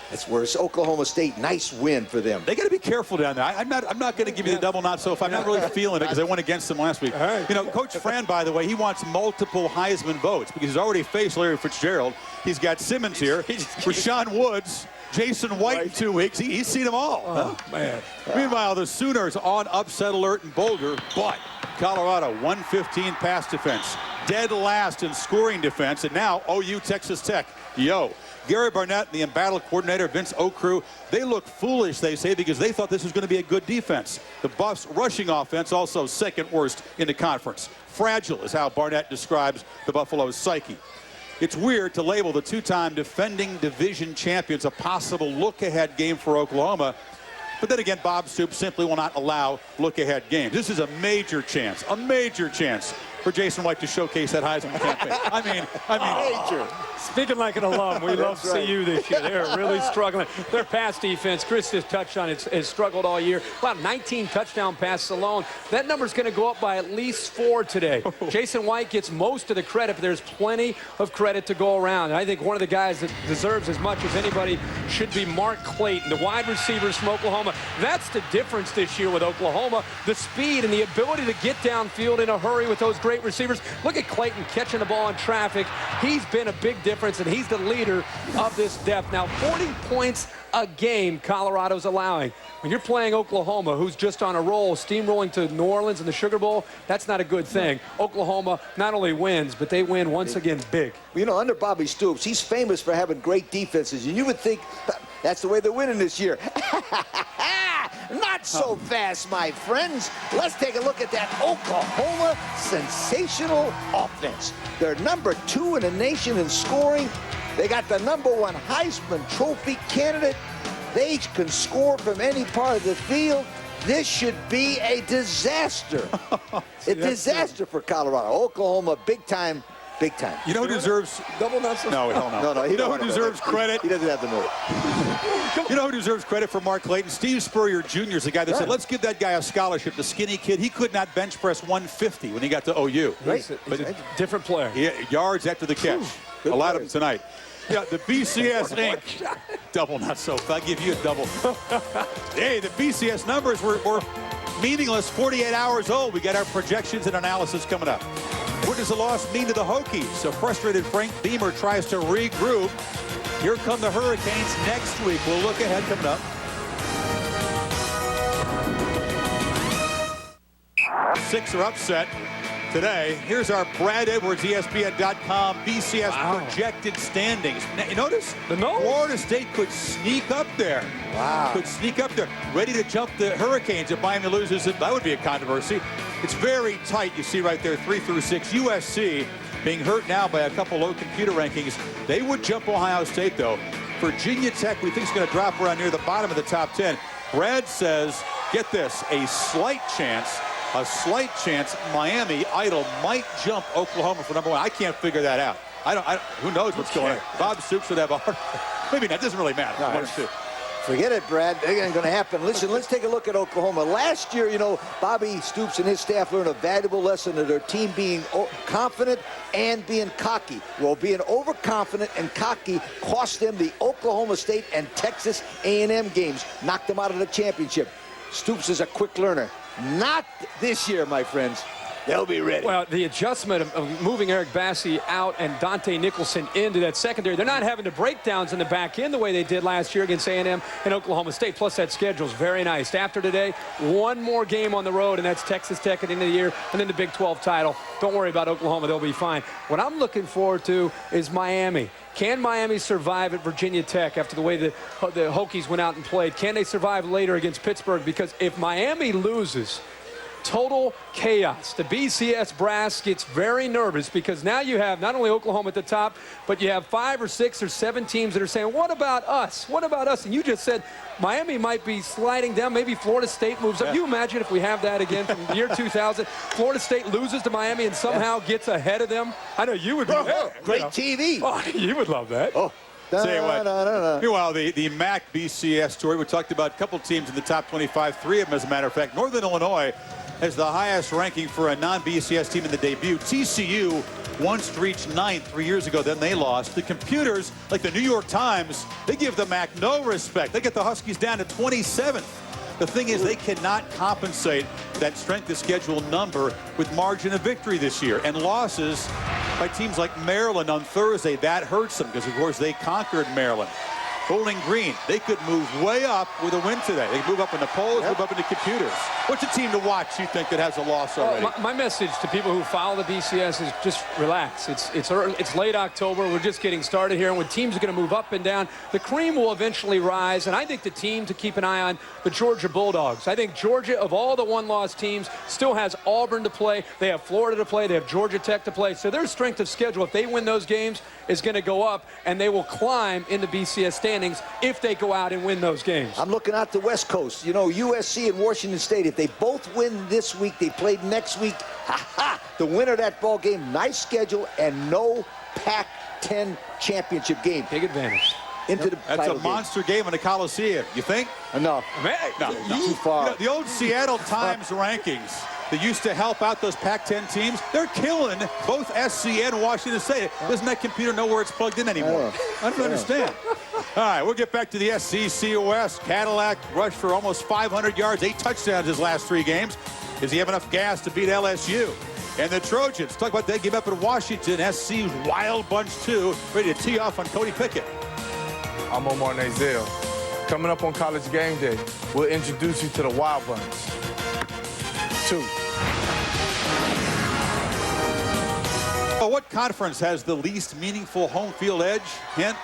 Speaker 9: That's worse. Oklahoma State, nice win for them.
Speaker 6: They got to be careful down there. I'm not going to give you the double not so if I'm not really feeling it because I went against them last week.
Speaker 10: Right.
Speaker 6: You know, Coach Fran, by the way, he wants multiple Heisman votes because he's already faced Larry Fitzgerald. He's got Simmons here, Rashawn Woods, Jason White in 2 weeks. He's seen them all.
Speaker 10: Oh, man.
Speaker 6: Meanwhile, the Sooners on upset alert in Boulder, but Colorado 115 pass defense, dead last in scoring defense, and now OU Texas Tech. Yo. Gary Barnett and the embattled coordinator, Vince Okrew, they look foolish, they say, because they thought this was going to be a good defense. The Buffs' rushing offense also second worst in the conference. Fragile is how Barnett describes the Buffalo's psyche. It's weird to label the two-time defending division champions a possible look-ahead game for Oklahoma. But then again, Bob Stoops simply will not allow look-ahead games. This is a major chance for Jason White to showcase that Heisman campaign. I mean,
Speaker 9: Major.
Speaker 10: Speaking like an alum, we love CU this year. They're really struggling. Their pass defense, Chris just touched on it, has struggled all year. About 19 touchdown passes alone. That number's going to go up by at least 4 today. Jason White gets most of the credit, but there's plenty of credit to go around. And I think one of the guys that deserves as much as anybody should be Mark Clayton, the wide receivers from Oklahoma. That's the difference this year with Oklahoma, the speed and the ability to get downfield in a hurry with those great receivers. Look at Clayton catching the ball in traffic. He's been a big difference, and he's the leader of this depth. Now, 40 points a game Colorado's allowing. When you're playing Oklahoma, who's just on a roll, steamrolling to New Orleans in the Sugar Bowl, that's not a good thing. Oklahoma not only wins, but they win once again big.
Speaker 9: You know, under Bobby Stoops, he's famous for having great defenses, and you would think that's the way they're winning this year. Not so fast, my friends. Let's take a look at that Oklahoma sensational offense. They're number 2 in the nation in scoring. They got the number 1 Heisman Trophy candidate. They can score from any part of the field. This should be a disaster. A disaster for Colorado. Oklahoma, big time. Big time.
Speaker 6: You know who deserves
Speaker 10: double nuts?
Speaker 6: No, hell no.
Speaker 9: No,
Speaker 6: you know who deserves credit?
Speaker 9: He doesn't have the move.
Speaker 6: You know who deserves credit for Mark Clayton? Steve Spurrier Jr. is the guy that said, let's give that guy a scholarship. The skinny kid, he could not bench press 150 when he got to OU.
Speaker 10: He's a different player.
Speaker 6: Yards after the catch. A lot of them tonight. Yeah, the BCS Inc. Double not so. I'll give you a double. Hey, the BCS numbers were meaningless, 48 hours old. We got our projections and analysis coming up. What does the loss mean to the Hokies? A frustrated Frank Beamer tries to regroup. Here come the Hurricanes next week. We'll look ahead coming up. 6 are upset today. Here's our Brad Edwards, ESPN.com BCS projected standings. Now, you notice? Florida State could sneak up there.
Speaker 9: Wow.
Speaker 6: Could sneak up there. Ready to jump the Hurricanes if Miami loses. That would be a controversy. It's very tight. You see right there, 3 through 6. USC being hurt now by a couple low computer rankings. They would jump Ohio State, though. Virginia Tech, we think, is going to drop around near the bottom of the top 10. Brad says, get this, a slight chance Miami Idol might jump Oklahoma for number 1. I can't figure that out. Who knows what's going on? Bob Stoops would have a hard. Maybe not. It doesn't really matter.
Speaker 9: No, forget it, Brad. It ain't going to happen. Listen, let's take a look at Oklahoma. Last year, Bobby Stoops and his staff learned a valuable lesson of their team being confident and being cocky. Well, being overconfident and cocky cost them the Oklahoma State and Texas A&M games. Knocked them out of the championship. Stoops is a quick learner. Not this year, my friends. They'll be ready.
Speaker 10: Well, the adjustment of moving Eric Bassi out and Dante Nicholson into that secondary, they're not having the breakdowns in the back end the way they did last year against A&M and Oklahoma State. Plus, that schedule's very nice. After today, one more game on the road, and that's Texas Tech at the end of the year, and then the Big 12 title. Don't worry about Oklahoma. They'll be fine. What I'm looking forward to is Miami. Can Miami survive at Virginia Tech after the way the Hokies went out and played? Can they survive later against Pittsburgh? Because if Miami loses, total chaos. The BCS brass gets very nervous because now you have not only Oklahoma at the top, but you have 5 or 6 or 7 teams that are saying, what about us? What about us? And you just said Miami might be sliding down. Maybe Florida State moves up. Can you imagine if we have that again from the year 2000? Florida State loses to Miami and somehow gets ahead of them. I know you would be
Speaker 9: great TV.
Speaker 10: Oh, you would love that.
Speaker 6: Oh. Say what. Meanwhile, the MAC BCS story, we talked about a couple teams in the top 25, 3 of them, as a matter of fact. Northern Illinois has the highest ranking for a non-BCS team in the debut. TCU once reached 9th 3 years ago, then they lost. The computers, like the New York Times, they give the MAC no respect. They get the Huskies down to 27th. The thing is, they cannot compensate that strength of schedule number with margin of victory this year. And losses by teams like Maryland on Thursday, that hurts them because, of course, they conquered Maryland. Bowling Green, they could move way up with a win today. They could move up in the polls, move up in the computers. What's a team to watch, you think, that has a loss already?
Speaker 10: My message to people who follow the BCS is just relax. It's late October. We're just getting started here. And when teams are going to move up and down, the cream will eventually rise. And I think the team to keep an eye on, the Georgia Bulldogs. I think Georgia, of all the one-loss teams, still has Auburn to play. They have Florida to play. They have Georgia Tech to play. So their strength of schedule, if they win those games, is going to go up. And they will climb in the BCS standings if they go out and win those games.
Speaker 9: I'm looking out the West Coast. USC and Washington State, if they both win this week, they played next week, the winner of that ball game, nice schedule, and no Pac-10 championship game.
Speaker 10: Big advantage.
Speaker 6: That's a monster game in the Coliseum, you think?
Speaker 9: No.
Speaker 6: No.
Speaker 9: Too far.
Speaker 6: The old Seattle Times rankings that used to help out those Pac-10 teams, they're killing both SC and Washington State. Doesn't that computer know where it's plugged in anymore? I don't understand. All right, we'll get back to the SEC West. Cadillac rushed for almost 500 yards, 8 touchdowns his last 3 games. Does he have enough gas to beat LSU? And the Trojans, talk about they give up in Washington. SC's Wild Bunch 2, ready to tee off on Cody Pickett.
Speaker 7: I'm Omar Nazil. Coming up on College Game Day, we'll introduce you to the Wild Bunch 2.
Speaker 6: Well, what conference has the least meaningful home field edge? Hint,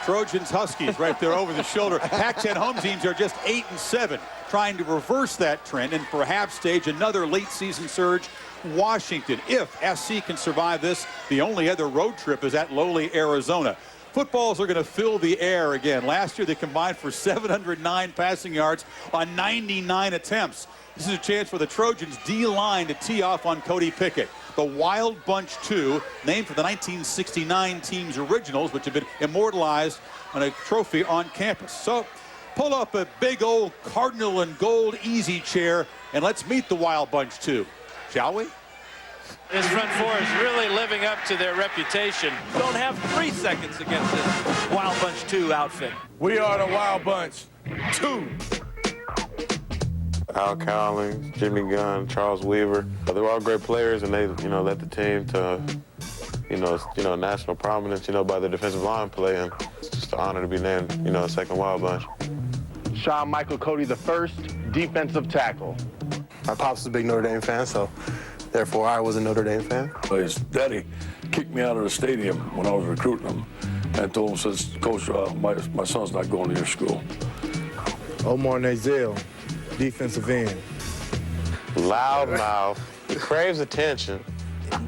Speaker 6: Trojans, Huskies right there over the shoulder. Pac-10 home teams are just 8 and 7, trying to reverse that trend and perhaps stage another late season surge. Washington, if SC can survive this, the only other road trip is at lowly Arizona. Footballs are going to fill the air again. Last year they combined for 709 passing yards on 99 attempts. This is a chance for the Trojans D-line to tee off on Cody Pickett. The Wild Bunch 2, named for the 1969 team's originals, which have been immortalized on a trophy on campus. So pull up a big old Cardinal and gold easy chair and let's meet the Wild Bunch 2, shall we?
Speaker 11: This front four is really living up to their reputation. Don't have 3 seconds against this Wild Bunch 2 outfit.
Speaker 7: We are the Wild Bunch 2.
Speaker 12: Al Cowling, Jimmy Gunn, Charles Weaver. They were all great players, and they, led the team to, national prominence, by their defensive line play, and it's just an honor to be named, second Wild Bunch.
Speaker 7: Sean Michael Cody, the first defensive tackle.
Speaker 13: My pops was a big Notre Dame fan, so therefore I was a Notre Dame fan.
Speaker 25: His daddy kicked me out of the stadium when I was recruiting him and told him, says, Coach, my son's not going to your school.
Speaker 7: Omar Nazil, defensive end.
Speaker 12: Loud mouth. He craves attention.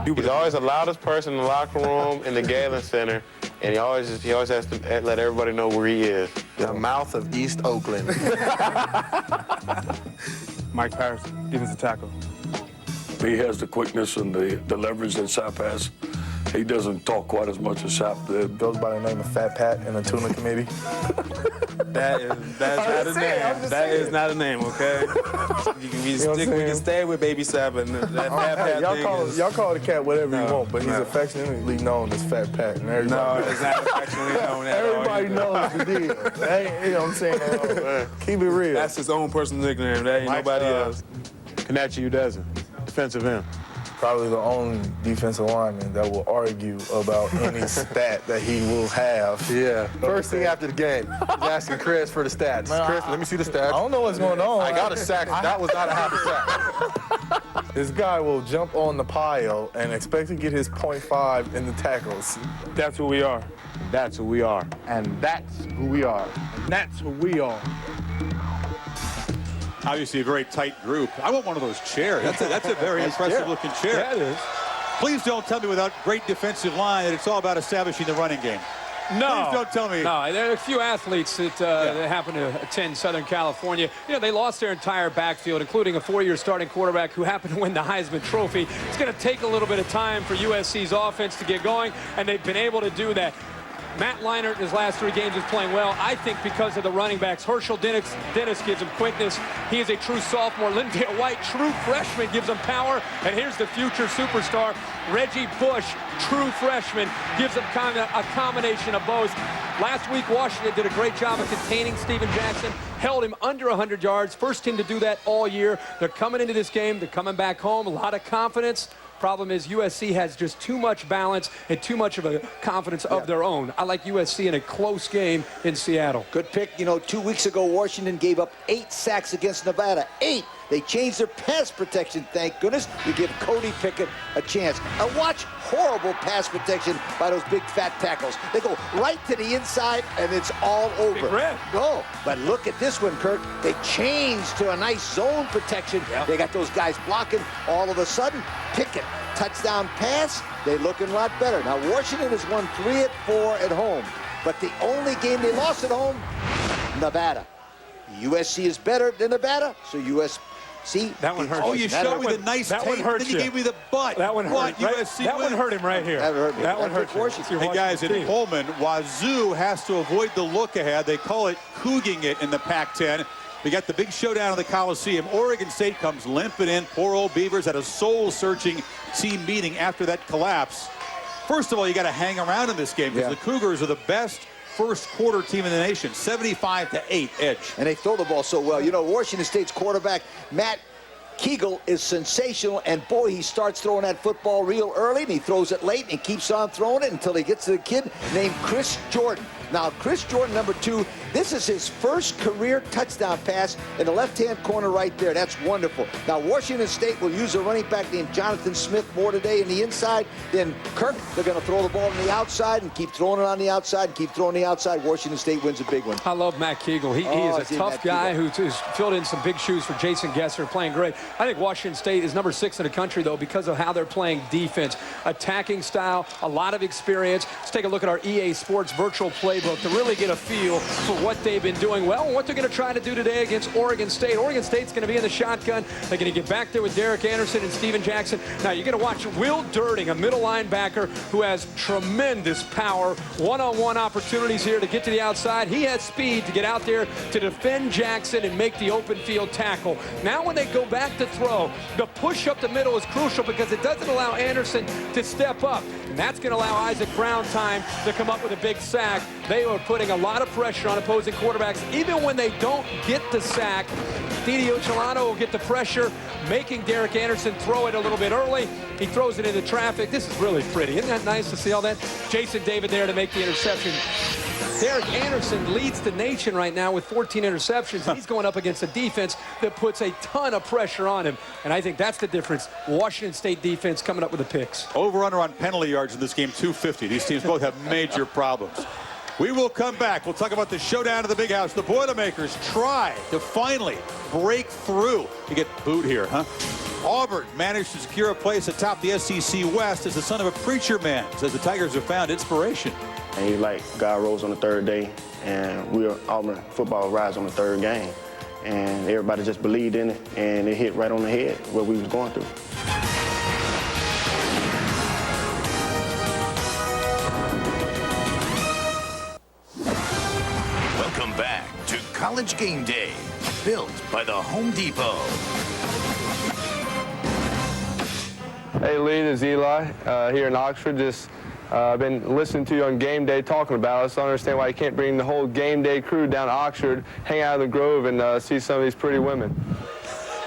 Speaker 12: He's always the loudest person in the locker room in the Galen Center. And he always has to let everybody know where he is.
Speaker 7: The mouth of East Oakland.
Speaker 25: Mike Parrish, defensive tackle. He has the quickness and the leverage that Sap has. He doesn't talk quite as much as Sap did.
Speaker 7: Goes by the name of Fat Pat in the tuna committee.
Speaker 25: That's not a name. That is not a name, okay? We can stay with Baby Sap and that Fat Pat thing.
Speaker 7: Y'all call the cat whatever you want, but he's affectionately known as Fat Pat. And everybody
Speaker 25: No, it's not affectionately known at
Speaker 7: everybody knows the deal. You know what I'm saying? Keep it real.
Speaker 25: That's his own personal nickname. That ain't nobody else.
Speaker 5: Kanachi Udeze, defensive end.
Speaker 7: Probably the only defensive lineman that will argue about any stat that he will have.
Speaker 13: Yeah. First thing after the game, he's asking Chris for the stats.
Speaker 7: Man,
Speaker 13: Chris, let me see the stats.
Speaker 7: I don't know what's going on.
Speaker 13: I got a sack. That was not a half a sack.
Speaker 7: This guy will jump on the pile and expect to get his .5 in the tackles.
Speaker 25: That's who we are.
Speaker 5: That's who we are. And that's who we are.
Speaker 7: And that's who we are.
Speaker 6: Obviously a very tight group. I want one of those chairs. That's a very impressive looking chair.
Speaker 10: That is.
Speaker 6: Please don't tell me without great defensive line that it's all about establishing the running game.
Speaker 10: No.
Speaker 6: Please don't tell me.
Speaker 10: No, there are a few athletes that happen to attend Southern California. You know, they lost their entire backfield, including a 4-year starting quarterback who happened to win the Heisman Trophy. It's going to take a little bit of time for USC's offense to get going, and they've been able to do that. Matt Leinart in his last 3 games is playing well, I think, because of the running backs. Herschel Dennis gives him quickness. He is a true sophomore. Lindale White, true freshman, gives him power. And here's the future superstar, Reggie Bush, true freshman, gives him a combination of both. Last week, Washington did a great job of containing Steven Jackson, held him under 100 yards. First team to do that all year. They're coming into this game. They're coming back home. A lot of confidence. Problem is USC has just too much balance and too much of a confidence of their own. I like USC in a close game in Seattle.
Speaker 9: Good pick. You know, 2 weeks ago, Washington gave up 8 sacks against Nevada. 8. They changed their pass protection, thank goodness. You give Cody Pickett a chance. And watch horrible pass protection by those big fat tackles. They go right to the inside, and it's all over.
Speaker 10: Big red.
Speaker 9: Oh, but look at this one, Kirk. They changed to a nice zone protection. Yep. They got those guys blocking. All of a sudden, Pickett, touchdown pass. They're looking a lot better. Now, Washington has won 3 of 4 at home. But the only game they lost at home, Nevada. USC is better than Nevada, so USC.
Speaker 10: That one hurt.
Speaker 6: Oh, you showed me the nice tape, and then you gave me the butt.
Speaker 10: That one hurt.
Speaker 6: What?
Speaker 10: Right?
Speaker 6: USC
Speaker 10: that
Speaker 6: wins.
Speaker 10: one hurt him right here.
Speaker 9: That hurt me.
Speaker 10: That one hurt you.
Speaker 6: Hey, guys, in Pullman, Wazoo has to avoid the look ahead. They call it couging it in the Pac-10. We got the big showdown in the Coliseum. Oregon State comes limping in. Poor old Beavers had a soul-searching team meeting after that collapse. First of all, you got to hang around in this game because the Cougars are the best first quarter team in the nation. 75-8 edge.
Speaker 9: And they throw the ball so well. You know, Washington State's quarterback, Matt Kegel, is sensational, and boy, he starts throwing that football real early, and he throws it late, and he keeps on throwing it until he gets to the kid named Chris Jordan. Now, Chris Jordan, number 2, this is his first career touchdown pass in the left-hand corner right there. That's wonderful. Now, Washington State will use a running back named Jonathan Smith more today in the inside than Kirk. They're going to throw the ball on the outside and keep throwing it on the outside and keep throwing the outside. Washington State wins a big one.
Speaker 10: I love Matt Kegel. He is a tough guy who's filled in some big shoes for Jason Gesser, playing great. I think Washington State is number 6 in the country, though, because of how they're playing defense. Attacking style, a lot of experience. Let's take a look at our EA Sports virtual playbook to really get a feel for what they've been doing well and what they're going to try to do today against Oregon State. Oregon State's going to be in the shotgun. They're going to get back there with Derek Anderson and Steven Jackson. Now, you're going to watch Will Durning, a middle linebacker who has tremendous power. One-on-one opportunities here to get to the outside. He has speed to get out there to defend Jackson and make the open field tackle. Now, when they go back to throw, the push up the middle is crucial because it doesn't allow Anderson to step up. And that's going to allow Isaac Brown time to come up with a big sack. They are putting a lot of pressure on opposing quarterbacks. Even when they don't get the sack, Didi Ochelano will get the pressure, making Derek Anderson throw it a little bit early. He throws it into traffic. This is really pretty. Isn't that nice to see all that? Jason David there to make the interception. Derek Anderson leads the nation right now with 14 interceptions. He's going up against a defense that puts a ton of pressure on him. And I think that's the difference. Washington State defense coming up with the picks.
Speaker 6: Over-under on penalty yards in this game, 250. These teams both have major problems. We will come back. We'll talk about the showdown at the Big House. The Boilermakers try to finally break through. You get booed here, huh? Auburn managed to secure a place atop the SEC West as the son of a preacher man. Says the Tigers have found inspiration.
Speaker 1: And he like God rose on the third day, and Auburn football rise on the third game. And everybody just believed in it, and it hit right on the head what we was going through.
Speaker 2: Welcome back to College Game Day, built by the Home Depot.
Speaker 7: Hey Lee, this is Eli here in Oxford. I've been listening to you on Game Day talking about it. I just don't understand why you can't bring the whole Game Day crew down to Oxford, hang out in the Grove, and see some of these pretty women.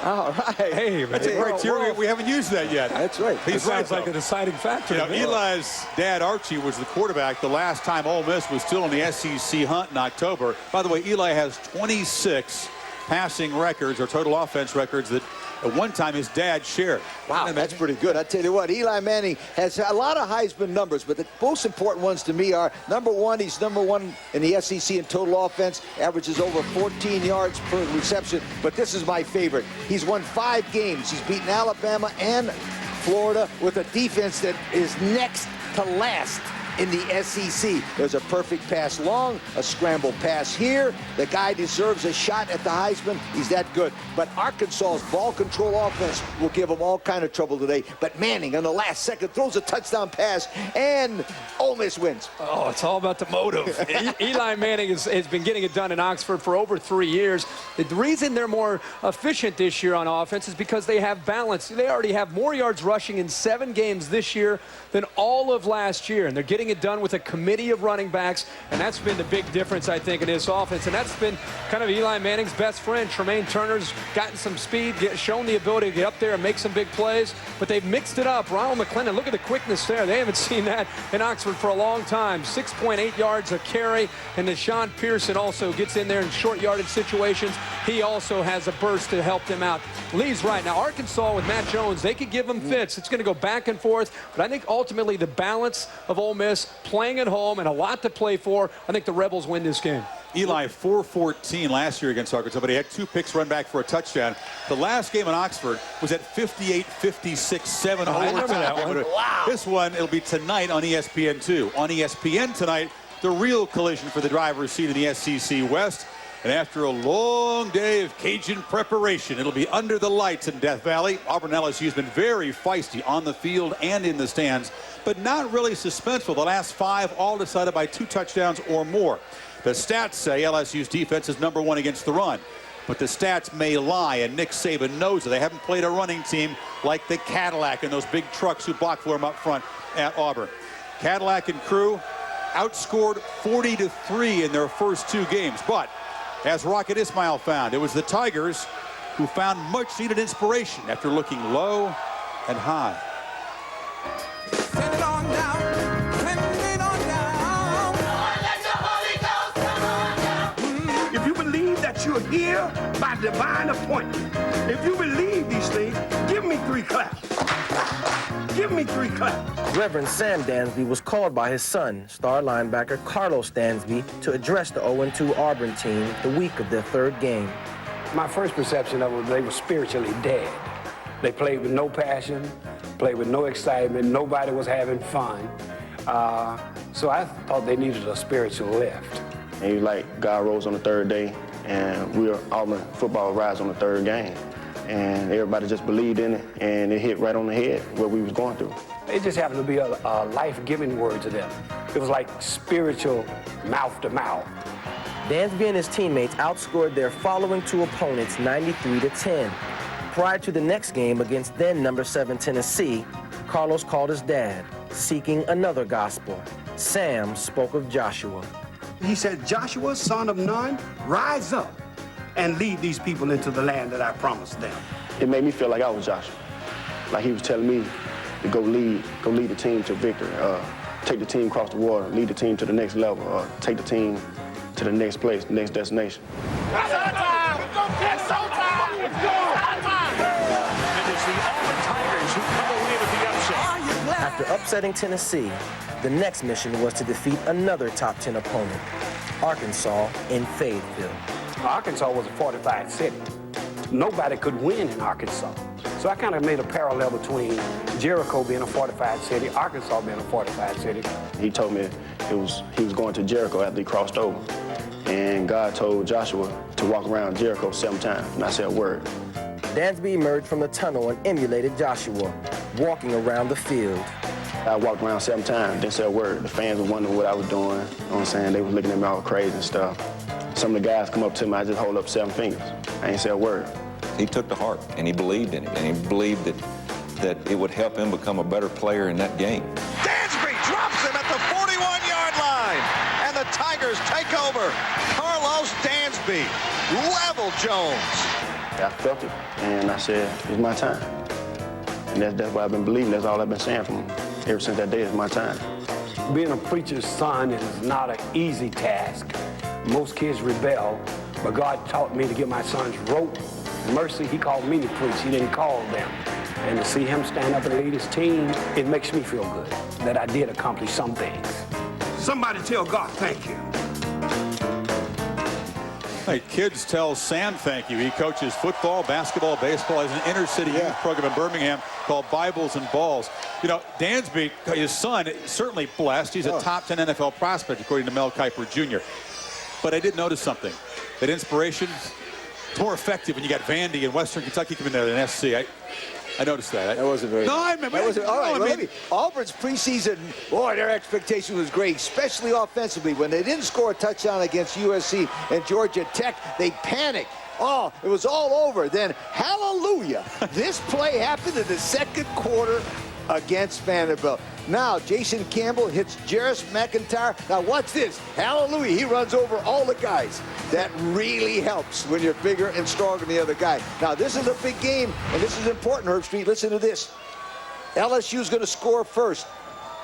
Speaker 6: All right. Hey, that's a criteria. We haven't used that yet.
Speaker 9: That's right.
Speaker 6: He's
Speaker 10: Sounds like a deciding factor.
Speaker 6: You know, Eli's dad, Archie, was the quarterback the last time Ole Miss was still in the SEC hunt in October. By the way, Eli has 26 passing records or total offense records that at one time his dad shared.
Speaker 9: Wow, that's pretty good. I tell you what, Eli Manning has a lot of Heisman numbers, but the most important ones to me are, number one, he's number one in the SEC in total offense, averages over 14 yards per reception, but this is my favorite. He's won 5 games. He's beaten Alabama and Florida with a defense that is next to last in the SEC. There's a perfect pass long, a scramble pass here. The guy deserves a shot at the Heisman. He's that good. But Arkansas's ball control offense will give him all kind of trouble today. But Manning, on the last second, throws a touchdown pass, and Ole Miss wins.
Speaker 10: Oh, it's all about the motive. Eli Manning has been getting it done in Oxford for over 3 years. The reason they're more efficient this year on offense is because they have balance. They already have more yards rushing in 7 games this year than all of last year, and they're getting it done with a committee of running backs, and that's been the big difference, I think, in this offense. And that's been kind of Eli Manning's best friend. Tremaine Turner's gotten some speed, shown the ability to get up there and make some big plays, but they've mixed it up. Ronald McClendon, look at the quickness there. They haven't seen that in Oxford for a long time. 6.8 yards a carry, and Deshaun Pearson also gets in there in short yardage situations. He also has a burst to help them out. Lee's right. Now, Arkansas with Matt Jones, they could give them fits. It's going to go back and forth, but I think ultimately the balance of Ole Miss playing at home and a lot to play for, I think the Rebels win this game.
Speaker 6: Eli 4-14 last year against Arkansas, but he had 2 picks run back for a touchdown. The last game in Oxford was at 58-56, 7
Speaker 10: I remember that one.
Speaker 6: Wow. This one, it'll be tonight on ESPN2. On ESPN tonight, the real collision for the driver's seat in the SEC West. And after a long day of Cajun preparation, it'll be under the lights in Death Valley. Auburn LSU has been very feisty on the field and in the stands, but not really suspenseful. The last 5 all decided by 2 touchdowns or more. The stats say LSU's defense is number 1 against the run, but the stats may lie, and Nick Saban knows it. They haven't played a running team like the Cadillac and those big trucks who block for him up front at Auburn. Cadillac and crew outscored 40-3 in their first 2 games, but as Rocket Ismail found, it was the Tigers who found much-needed inspiration after looking low and high.
Speaker 3: Send it on down. Send it on down. Let the Holy Ghost come on down.
Speaker 8: If you believe that you're here by divine appointment, if you believe these things, give me 3 claps. Give me 3 claps.
Speaker 18: Reverend Sam Dansby was called by his son, star linebacker Carlos Dansby, to address the 0-2 Auburn team the week of their 3rd game.
Speaker 8: My first perception of them, they were spiritually dead. They played with no passion, played with no excitement, nobody was having fun. So I thought they needed a spiritual lift.
Speaker 1: And he like God rose on the 3rd day, and Auburn football rise on the 3rd game. And everybody just believed in it, and it hit right on the head what we was going through.
Speaker 8: It just happened to be a life-giving word to them. It was like spiritual mouth-to-mouth.
Speaker 18: Dansby and his teammates outscored their following 2 opponents 93-10. Prior to the next game against then number 7 Tennessee, Carlos called his dad, seeking another gospel. Sam spoke of Joshua.
Speaker 8: He said, Joshua, son of Nun, rise up and lead these people into the land that I promised them.
Speaker 1: It made me feel like I was Joshua. Like he was telling me to go lead the team to victory, take the team across the water, lead the team to the next level, take the team to the next place, the next destination.
Speaker 3: It's showtime! It's showtime! It's showtime!
Speaker 2: It is the Auburn Tigers who come away with the upset.
Speaker 18: After upsetting Tennessee, the next mission was to defeat another top 10 opponent, Arkansas in Fayetteville.
Speaker 8: Arkansas was a fortified city. Nobody could win in Arkansas. So I kind of made a parallel between Jericho being a fortified city, Arkansas being a fortified city.
Speaker 1: He told me, he was going to Jericho after he crossed over. And God told Joshua to walk around Jericho 7 times, and I said, word.
Speaker 18: Dansby emerged from the tunnel and emulated Joshua, walking around the field.
Speaker 1: I walked around 7 times, didn't say a word. The fans were wondering what I was doing. You know what I'm saying? They were looking at me all crazy and stuff. Some of the guys come up to me, I just hold up 7 fingers. I ain't say a word.
Speaker 17: He took to heart, and he believed in it, and he believed that it would help him become a better player in that game.
Speaker 9: Dansby drops him at the 41-yard line, and the Tigers take over. Carlos Dansby level Jones.
Speaker 1: I felt it, and I said, it's my time. And that's what I've been believing. That's all I've been saying from ever since that day. It's my time.
Speaker 8: Being a preacher's son is not an easy task. Most kids rebel, but God taught me to give my sons rope, mercy. He called me to preach. He didn't call them. And to see him stand up and lead his team, it makes me feel good that I did accomplish some things. Somebody tell God thank you.
Speaker 6: Hey, kids tell Sam thank you. He coaches football, basketball, baseball. He has an inner-city youth program in Birmingham called Bibles and Balls. You know, Dansby, his son, is certainly blessed. He's a top 10 NFL prospect, according to Mel Kiper Jr. But I did notice something. That inspiration is more effective when you got Vandy and Western Kentucky coming there than SC. I noticed that.
Speaker 9: That wasn't very.
Speaker 6: No, I remember.
Speaker 9: That wasn't, all right,
Speaker 6: no,
Speaker 9: well,
Speaker 6: I mean,
Speaker 9: Auburn's preseason, boy, their expectation was great, especially offensively. When they didn't score a touchdown against USC and Georgia Tech, they panicked. Oh, it was all over. Then, hallelujah, this play happened in the second quarter against Vanderbilt. Now, Jason Campbell hits Jarris McIntyre. Now, watch this. Hallelujah. He runs over all the guys. That really helps when you're bigger and stronger than the other guy. Now, this is a big game, and this is important, Herb Street. Listen to this. LSU's going to score first,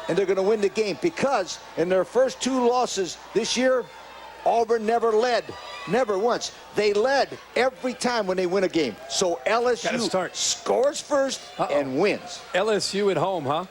Speaker 9: and they're going to win the game because in their first 2 losses this year, Auburn never led. Never once. They led every time when they win a game. So LSU scores first and wins.
Speaker 10: LSU at home, huh?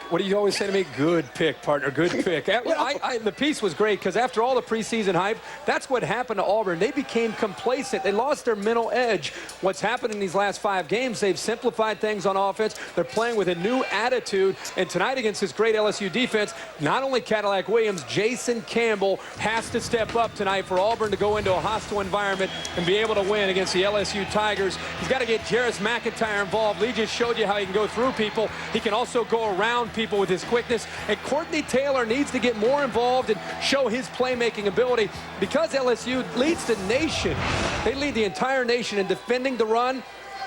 Speaker 10: What do you always say to me? Good pick, partner, good pick. The piece was great because after all the preseason hype, that's what happened to Auburn. They became complacent. They lost their mental edge. What's happened in these last 5 games, they've simplified things on offense. They're playing with a new attitude. And tonight against this great LSU defense, not only Cadillac Williams, Jason Campbell has to step up tonight for Auburn to go into a hostile environment and be able to win against the LSU Tigers. He's got to get Jarris McIntyre involved. Lee just showed you how he can go through people. He can also go around people with his quickness, and Courtney Taylor needs to get more involved and show his playmaking ability because LSU leads the nation. They lead the entire nation in defending the run.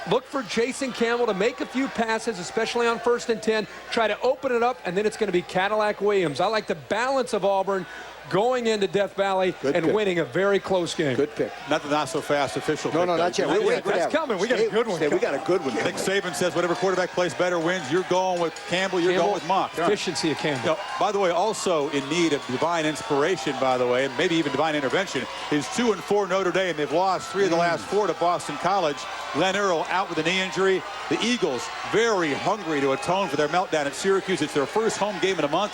Speaker 10: Look for Jason Campbell to make a few passes, especially on 1st and 10, try to open it up, and then it's going to be Cadillac Williams. I like the balance of Auburn going into Death Valley and winning a very close game.
Speaker 9: Good pick.
Speaker 6: Not so fast official pick.
Speaker 9: No, not yet.
Speaker 6: That's coming. We got a good one.
Speaker 9: We got a good one.
Speaker 6: Nick Saban says whatever quarterback plays better wins. You're going with Campbell. You're going with Mock.
Speaker 10: Efficiency of Campbell.
Speaker 6: You know, by the way, also in need of divine inspiration, by the way, and maybe even divine intervention, is 2-4 Notre Dame. They've lost 3 of the last 4 to Boston College. Glenn Earl out with a knee injury. The Eagles very hungry to atone for their meltdown at Syracuse. It's their first home game in a month.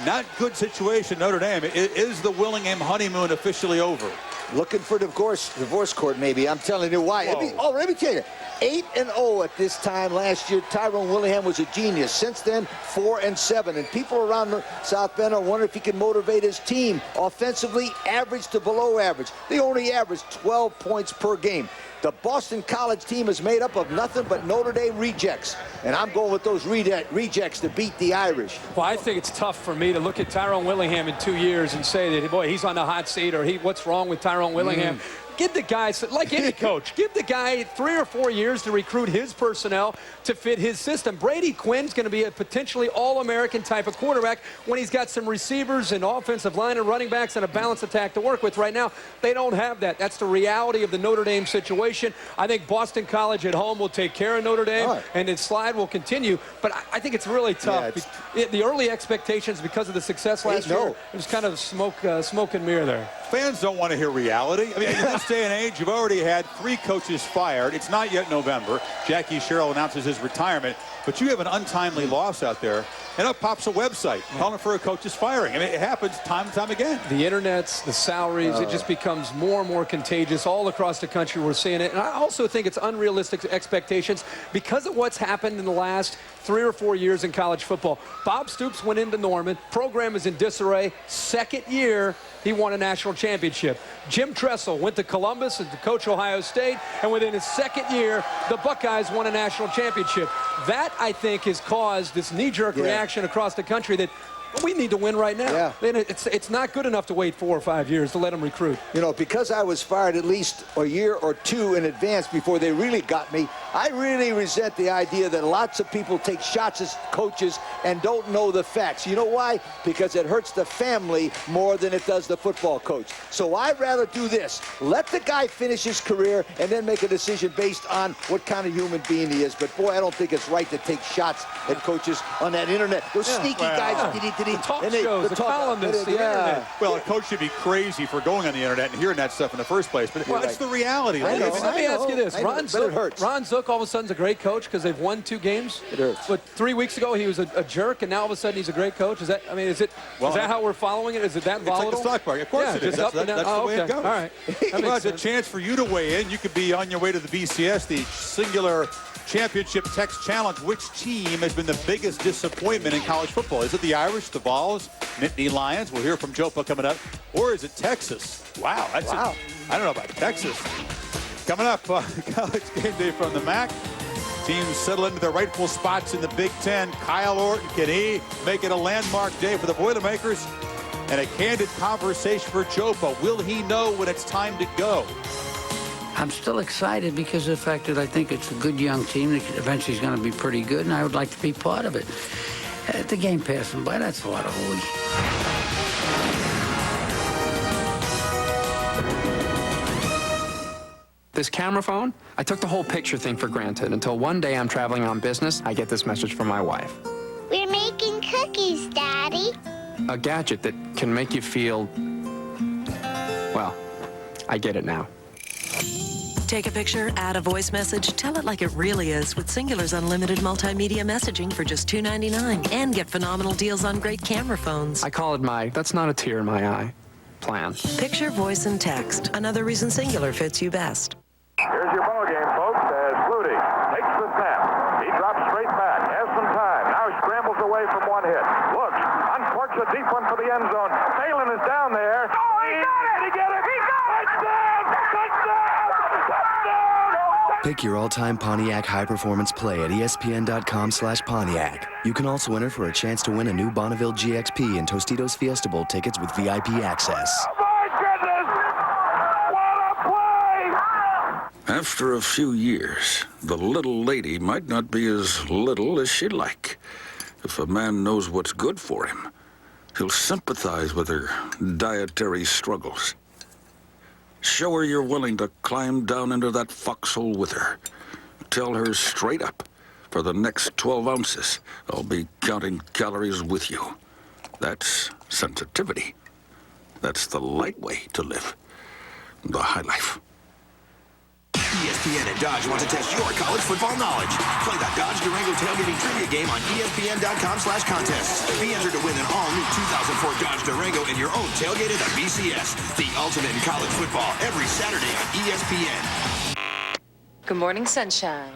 Speaker 6: Not good situation, Notre Dame. Is the Willingham honeymoon officially over?
Speaker 9: Looking for divorce court, maybe. I'm telling you why. Let me tell you. 8-0 at this time last year. Tyrone Willingham was a genius. Since then, 4-7. And people around South Bend are wondering if he can motivate his team. Offensively, average to below average. They only average 12 points per game. The Boston College team is made up of nothing but Notre Dame rejects. And I'm going with those rejects to beat the Irish.
Speaker 10: Well, I think it's tough for me to look at Tyrone Willingham in 2 years and say that, boy, he's on the hot seat, or what's wrong with Tyrone Willingham? Give the guy, like any coach, give the guy 3 or 4 years to recruit his personnel to fit his system. Brady Quinn's going to be a potentially all-American type of quarterback when he's got some receivers and offensive line and running backs and a balanced attack to work with. Right now, they don't have that. That's the reality of the Notre Dame situation. I think Boston College at home will take care of Notre Dame, and its slide will continue. But I think it's really tough. The early expectations because of the success last year, it was kind of smoke and mirror there.
Speaker 6: fans don't want to hear reality. I mean, in this day and age, you've already had 3 coaches fired. It's not yet November. Jackie Sherrill announces his retirement. But you have an untimely loss out there, and up pops a website calling for a coach's firing. I mean, it happens time and time again.
Speaker 10: The internets, the salaries, it just becomes more and more contagious all across the country. We're seeing it. And I also think it's unrealistic expectations because of what's happened in the last 3 or 4 years in college football. Bob Stoops went into Norman. Program is in disarray. Second year, he won a national championship. Jim Tressel went to Columbus and to coach Ohio State, and within his second year, the Buckeyes won a national championship. That, I think, has caused this knee-jerk reaction across the country that we need to win right now.
Speaker 9: Yeah.
Speaker 10: And it's not good enough to wait 4 or 5 years to let them recruit.
Speaker 9: You know, because I was fired at least a year or 2 in advance before they really got me, I really resent the idea that lots of people take shots at coaches and don't know the facts. You know why? Because it hurts the family more than it does the football coach. So I'd rather do this. Let the guy finish his career and then make a decision based on what kind of human being he is. But boy, I don't think it's right to take shots at coaches on that internet. Those sneaky guys.
Speaker 10: The talk shows, the columnists, the internet.
Speaker 6: Well, a coach should be crazy for going on the internet and hearing that stuff in the first place. But it's the reality.
Speaker 10: Let me ask you this. Ron Zook all of a sudden is a great coach because they've won 2 games.
Speaker 9: It hurts.
Speaker 10: But 3 weeks ago he was a jerk, and now all of a sudden he's a great coach. Is that? I mean, is that how we're following it? Is it that volatile?
Speaker 6: It's like the stock market. Of course it is. That's the way it goes.
Speaker 10: All right.
Speaker 6: Well, it's a chance for you to weigh in. You could be on your way to the BCS, the singular championship text challenge. Which team has been the biggest disappointment in college football? Is it the Irish, the Vols, Nittany Lions? We'll hear from Jopa coming up. Or is it Texas? Wow. I don't know about Texas. Coming up, college game day from the MAC. Teams settle into their rightful spots in the Big Ten. Kyle Orton, can he make it a landmark day for the Boilermakers? And a candid conversation for Jopa. Will he know when it's time to go?
Speaker 4: I'm still excited because of the fact that I think it's a good young team that eventually is going to be pretty good, and I would like to be part of it. The game passing by, that's a lot of hooey.
Speaker 19: This camera phone, I took the whole picture thing for granted until one day I'm traveling on business, I get this message from my wife.
Speaker 20: We're making cookies, Daddy.
Speaker 19: A gadget that can make you feel, well, I get it now.
Speaker 21: Take a picture, add a voice message, tell it like it really is with Singular's unlimited multimedia messaging for just $2.99 and get phenomenal deals on great camera phones.
Speaker 19: I call it my, that's not a tear in my eye, plan.
Speaker 21: Picture, voice, and text. Another reason Singular fits you best.
Speaker 22: Here's your ball game, folks, as Flutie takes the snap. He drops straight back, has some time. Now he scrambles away from one hit. Looks, uncorks a deep one for the end zone. Phelan is down there. Oh, he got it! Did he get it? He got it! Touchdown! Touchdown!
Speaker 26: Pick your all-time Pontiac high-performance play at ESPN.com/Pontiac. You can also enter for a chance to win a new Bonneville GXP and Tostitos Fiesta Bowl tickets with VIP access.
Speaker 27: After a few years, the little lady might not be as little as she'd like. If a man knows what's good for him, he'll sympathize with her dietary struggles. Show her you're willing to climb down into that foxhole with her. Tell her straight up, for the next 12 ounces, I'll be counting calories with you. That's sensitivity. That's the light way to live. The high life.
Speaker 2: ESPN and Dodge want to test your college football knowledge. Play the Dodge Durango tailgating trivia game on ESPN.com/contests. Be entered to win an all-new 2004 Dodge Durango and your own tailgate at the BCS. The ultimate in college football every Saturday on ESPN.
Speaker 28: Good morning, sunshine.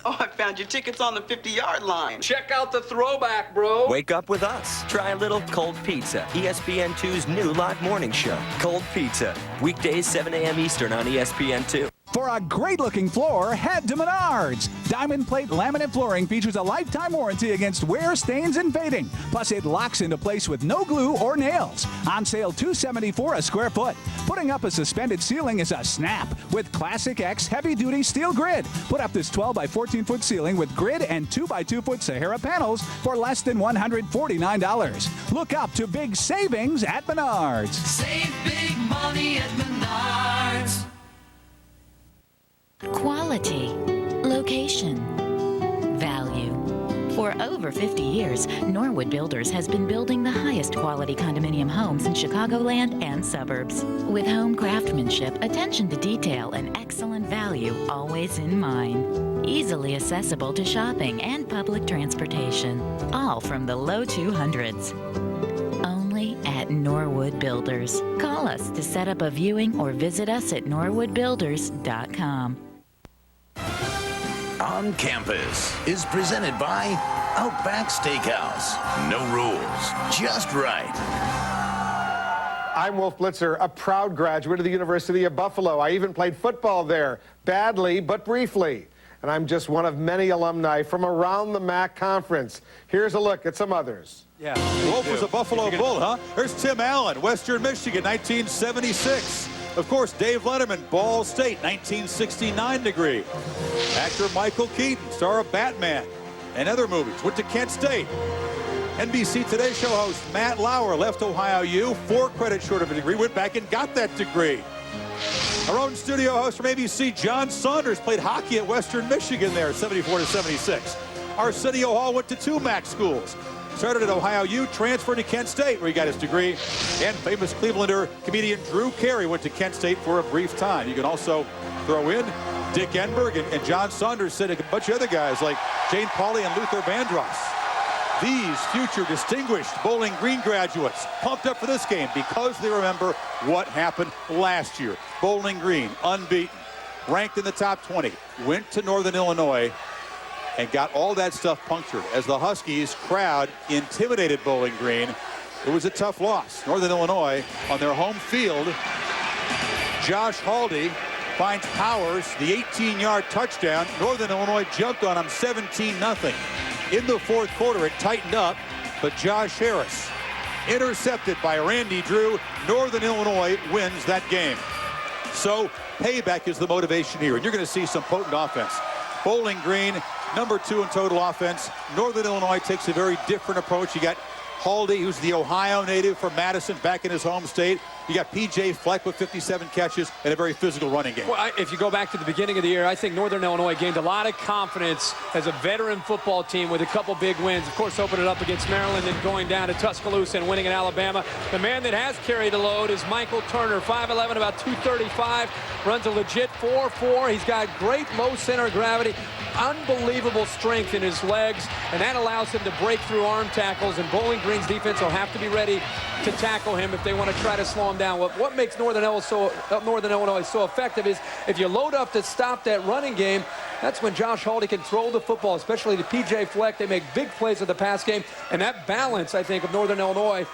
Speaker 29: Oh, I found your tickets on the 50-yard line.
Speaker 10: Check out the throwback, bro.
Speaker 30: Wake up with us. Try a little cold pizza. ESPN2's new live morning show, Cold Pizza. Weekdays, 7 a.m. Eastern on ESPN2.
Speaker 31: For a great-looking floor, head to Menards. Diamond plate laminate flooring features a lifetime warranty against wear, stains, and fading. Plus, it locks into place with no glue or nails. On sale, $274 a square foot. Putting up a suspended ceiling is a snap with Classic X heavy-duty steel grid. Put up this 12 by 14-foot ceiling with grid and 2x2-foot Sahara panels for less than $149. Look up to big savings at Menards.
Speaker 32: Save big money at Menards.
Speaker 33: Quality, location, value.
Speaker 3: For over 50 years, Norwood Builders has been building the highest quality condominium homes in Chicagoland and suburbs. With home craftsmanship, attention to detail, and excellent value always in mind. Easily accessible to shopping and public transportation. All from the low 200s. Only at Norwood Builders. Call us to set up a viewing or visit us at norwoodbuilders.com.
Speaker 2: On Campus is presented by Outback Steakhouse. No rules, just right.
Speaker 5: I'm Wolf Blitzer, a proud graduate of the University of Buffalo. I even played football there, badly but briefly. And I'm just one of many alumni from around the MAC conference. Here's a look at some others.
Speaker 6: Yeah, Wolf was a Buffalo Bull, huh? There's Tim Allen, Western Michigan, 1976. Of course, Dave Letterman, Ball State, 1969 degree. Actor Michael Keaton, star of Batman and other movies, went to Kent State. NBC Today Show host Matt Lauer left Ohio U, 4 credits short of a degree, went back and got that degree. Our own studio host from ABC, John Saunders, played hockey at Western Michigan there, 74 to 76. Arsenio Hall went to 2 MAC schools. Started at Ohio U, transferred to Kent State, where he got his degree. And famous Clevelander comedian Drew Carey went to Kent State for a brief time. You can also throw in Dick Enberg and John Saunders, said a bunch of other guys like Jane Pauley and Luther Vandross. These future distinguished Bowling Green graduates pumped up for this game because they remember what happened last year. Bowling Green, unbeaten, ranked in the top 20, went to Northern Illinois and got all that stuff punctured as the Huskies crowd intimidated Bowling Green. It was a tough loss. Northern Illinois on their home field. Josh Haldi finds Powers, the 18-yard touchdown. Northern Illinois jumped on him 17-0. In the fourth quarter, it tightened up, but Josh Harris, intercepted by Randy Drew. Northern Illinois wins that game. So payback is the motivation here, and you're going to see some potent offense. Bowling Green, number 2 in total offense. Northern Illinois takes a very different approach. You got Haldi, who's the Ohio native from Madison, back in his home state. You got P.J. Fleck with 57 catches and a very physical running game.
Speaker 10: Well, if you go back to the beginning of the year, I think Northern Illinois gained a lot of confidence as a veteran football team with a couple big wins. Of course, opened it up against Maryland and going down to Tuscaloosa and winning in Alabama. The man that has carried a load is Michael Turner, 5'11", about 235, runs a legit 4.4. He's got great low center of gravity, unbelievable strength in his legs, and that allows him to break through arm tackles, and Bowling Green's defense will have to be ready to tackle him if they want to try to slow him down. What makes Northern Illinois so effective is if you load up to stop that running game, that's when Josh Haldi can throw the football, especially to P.J. Fleck. They make big plays with the pass game, and that balance, I think, of Northern Illinois,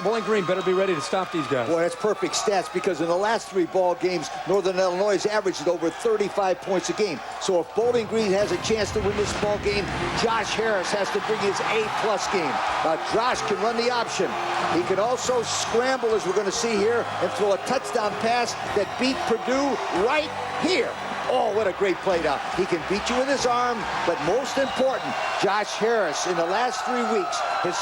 Speaker 10: Bowling Green better be ready to stop these guys.
Speaker 9: Boy, that's perfect stats, because in the last 3 ball games, Northern Illinois has averaged over 35 points a game. So if Bowling Green has a chance to win this ball game, Josh Harris has to bring his A-plus game. Now, Josh can run the option. He can also scramble, as we're going to see here, and throw a touchdown pass that beat Purdue right here. Oh, what a great play down. He can beat you with his arm, but most important, Josh Harris in the last 3 weeks has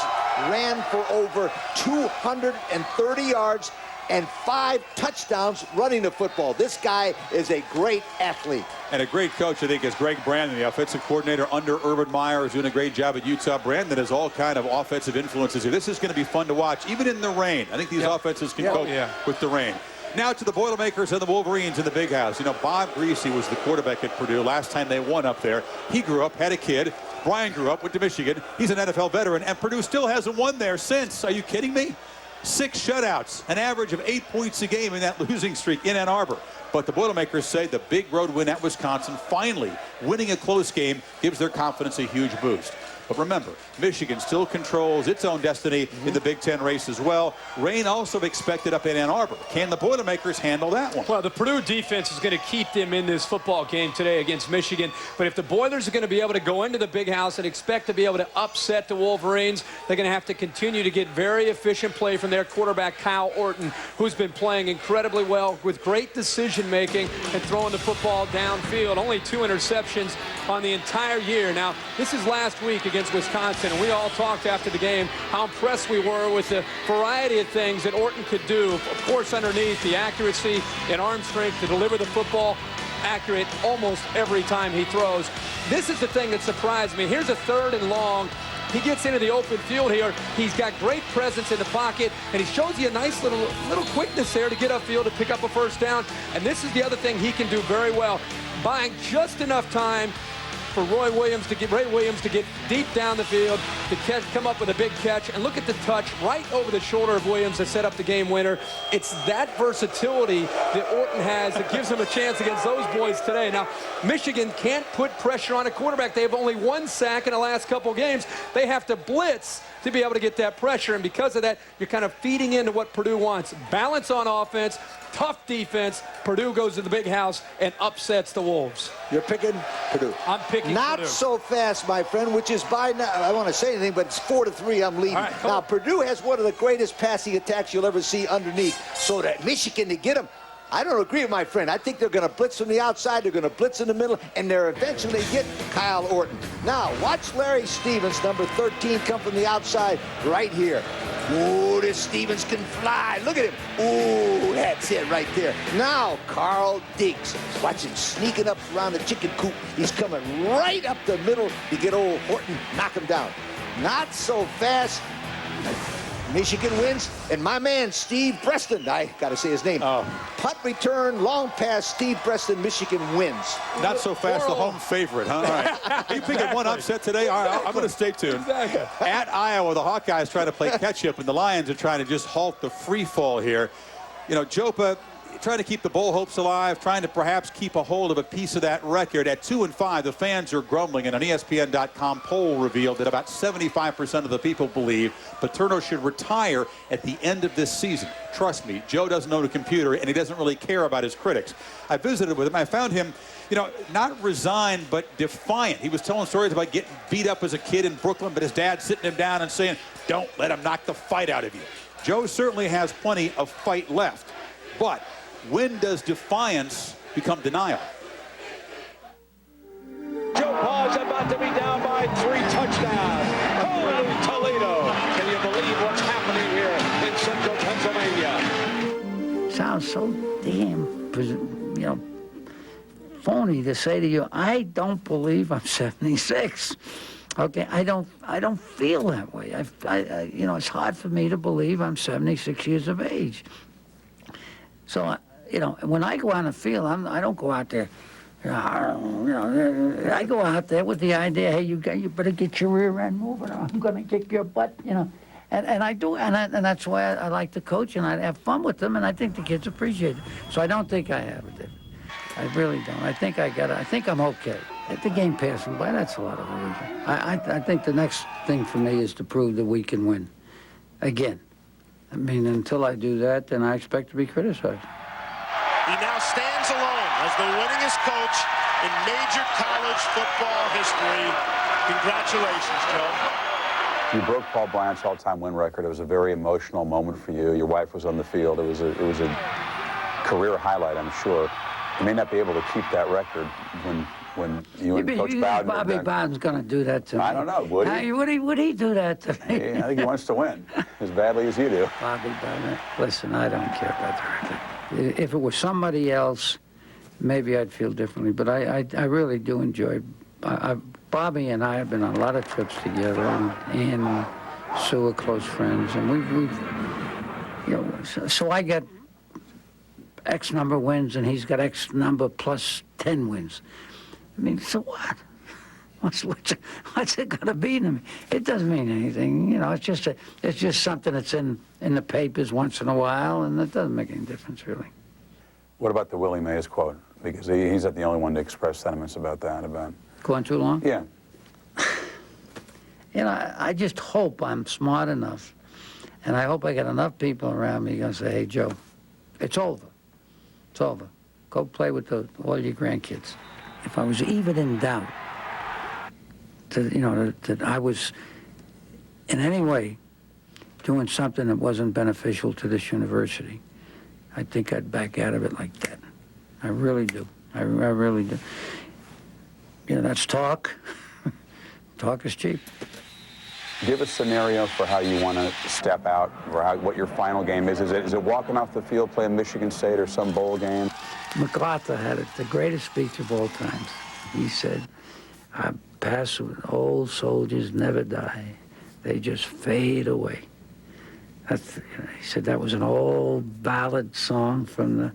Speaker 9: ran for over 230 yards and 5 touchdowns running the football. This guy is a great athlete.
Speaker 6: And a great coach, I think, is Greg Brandon, the offensive coordinator under Urban Meyer, is doing a great job at Utah. Brandon has all kind of offensive influences here. This is going to be fun to watch, even in the rain. I think these offenses can cope with the rain. Now to the Boilermakers and the Wolverines in the big house. You know, Bob Greasy was the quarterback at Purdue last time they won up there. He grew up, had a kid. Brian grew up, went to Michigan. He's an NFL veteran, and Purdue still hasn't won there since. Are you kidding me? 6 shutouts, an average of 8 points a game in that losing streak in Ann Arbor. But the Boilermakers say the big road win at Wisconsin, finally winning a close game, gives their confidence a huge boost. But remember, Michigan still controls its own destiny in the Big Ten race as well. Rain also expected up in Ann Arbor. Can the Boilermakers handle that one?
Speaker 10: Well, the Purdue defense is going to keep them in this football game today against Michigan. But if the Boilers are going to be able to go into the big house and expect to be able to upset the Wolverines, they're going to have to continue to get very efficient play from their quarterback, Kyle Orton, who's been playing incredibly well with great decision-making and throwing the football downfield. Only 2 interceptions on the entire year. Now, this is last week against Wisconsin, and we all talked after the game how impressed we were with the variety of things that Orton could do. Of course, underneath, the accuracy and arm strength to deliver the football. accurate almost every time he throws. This is the thing that surprised me. Here's a 3rd and long. He gets into the open field here. He's got great presence in the pocket, and he shows you a nice little quickness there to get upfield to pick up a first down. And this is the other thing he can do very well, buying just enough time for Ray Williams to get deep down the field, to come up with a big catch. And look at the touch right over the shoulder of Williams to set up the game winner. It's that versatility that Orton has that gives him a chance against those boys today. Now, Michigan can't put pressure on a quarterback. They have only 1 sack in the last couple games. They have to blitz to be able to get that pressure, and because of that, you're kind of feeding into what Purdue wants. Balance on offense, tough defense. Purdue goes to the big house and upsets the Wolves.
Speaker 9: You're picking Purdue.
Speaker 10: I'm picking
Speaker 9: Not
Speaker 10: Purdue.
Speaker 9: so fast, my friend, which is by now. I don't want to say anything, but it's 4-3. I'm leading.
Speaker 10: Right,
Speaker 9: now, Purdue has one of the greatest passing attacks you'll ever see underneath. So that Michigan to get them, I don't agree with my friend. I think they're going to blitz from the outside, they're going to blitz in the middle, and they're eventually get Kyle Orton. Now, watch Larry Stevens, number 13, come from the outside right here. Ooh, this Stevens can fly. Look at him. Ooh, that's it right there. Now, Carl Diggs. Watch him sneaking up around the chicken coop. He's coming right up the middle to get old Orton, knock him down. Not so fast. Michigan wins, and my man, Steve Preston, I got to say his name. Punt return, long pass, Steve Preston, Michigan wins.
Speaker 6: Not so fast, the home favorite, huh? All right. Are you picking one upset today? All right, I'm going to stay tuned. At Iowa, the Hawkeyes try to play catch-up, and the Lions are trying to just halt the free fall here. You know, Jopa trying to keep the bowl hopes alive, trying to perhaps keep a hold of a piece of that record. At 2-5, the fans are grumbling, and an ESPN.com poll revealed that about 75% of the people believe Paterno should retire at the end of this season. Trust me, Joe doesn't own a computer, and he doesn't really care about his critics. I visited with him. I found him, you know, not resigned, but defiant. He was telling stories about getting beat up as a kid in Brooklyn, but his dad sitting him down and saying, don't let him knock the fight out of you. Joe certainly has plenty of fight left, but when does defiance become denial?
Speaker 7: Joe Pa's about to be down by 3 touchdowns. Holy Toledo. Can you believe what's happening here in central Pennsylvania?
Speaker 4: Sounds so damn, phony to say to you, I don't believe I'm 76. Okay, I don't feel that way. You know, it's hard for me to believe I'm 76 years of age. So, you know, when I go on the field, I don't go out there, I go out there with the idea, hey, you better get your rear end moving, or I'm going to kick your butt, you know. And I do, and that's why I like to coach, and I have fun with them, and I think the kids appreciate it. So I don't think I have it. I really don't. I think I think I'm okay. If the game passing by, that's a lot of illusion. I think the next thing for me is to prove that we can win again. I mean, until I do that, then I expect to be criticized.
Speaker 11: He now stands alone as the winningest coach in major college football history. Congratulations, Joe.
Speaker 12: You broke Paul Bryant's all-time win record. It was a very emotional moment for you. Your wife was on the field. It was a career highlight, I'm sure. You may not be able to keep that record when you and Coach Bowden.
Speaker 4: Bobby Bowden's going to do that to me.
Speaker 12: I don't know. Would he?
Speaker 4: Would he do that to me?
Speaker 12: I think he wants to win as badly as you do.
Speaker 4: Bobby Bowden. Listen, I don't care about the record. If it was somebody else, maybe I'd feel differently. But I really do enjoy. Bobby and I have been on a lot of trips together, and Sue are close friends, and we've you know. So I got X number of wins, and he's got X number plus 10 wins. I mean, so what? What's it going to be to me? It doesn't mean anything. You know, it's just something that's in the papers once in a while, and it doesn't make any difference, really.
Speaker 12: What about the Willie Mays quote? Because he's not the only one to express sentiments about that.
Speaker 4: Going too long?
Speaker 12: Yeah.
Speaker 4: You know, I just hope I'm smart enough, and I hope I got enough people around me going to say, hey, Joe, it's over. It's over. Go play with all your grandkids. If I was even in doubt that I was in any way doing something that wasn't beneficial to this university, I think I'd back out of it like that. I really do. I really do. You know, that's talk. Talk is cheap.
Speaker 12: Give a scenario for how you want to step out, or what your final game is. Is it walking off the field playing Michigan State or some bowl game?
Speaker 4: MacArthur had it, the greatest speech of all times. He said, old soldiers never die. They just fade away. He said that was an old ballad song from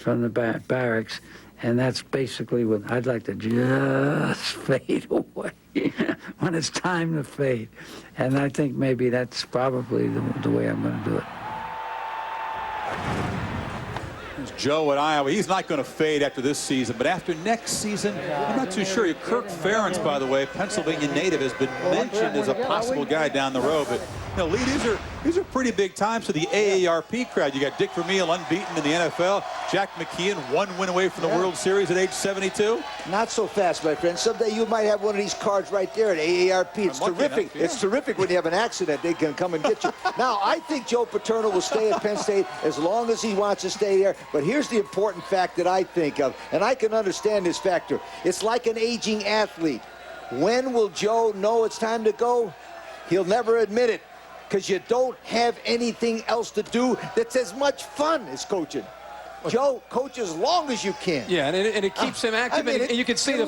Speaker 4: the barracks, and that's basically what I'd like to just fade away when it's time to fade. And I think maybe that's probably the way I'm going to do it.
Speaker 6: Joe at Iowa, he's not going to fade after this season, but after next season, I'm not too sure. Kirk Ferentz, by the way, Pennsylvania native, has been mentioned as a possible guy down the road. But Lee, these are pretty big times for the AARP crowd. You got Dick Vermeil unbeaten in the NFL. Jack McKeon 1 win away from the World Series at age 72.
Speaker 9: Not so fast, my friend. Someday you might have one of these cards right there at AARP. It's terrific. It's terrific when you have an accident. They can come and get you. Now, I think Joe Paterno will stay at Penn State as long as he wants to stay there. But here's the important fact that I think of, and I can understand this factor. It's like an aging athlete. When will Joe know it's time to go? He'll never admit it, because you don't have anything else to do that's as much fun as coaching. Joe, coach as long as you can.
Speaker 10: Yeah, and it keeps him active, and you can see the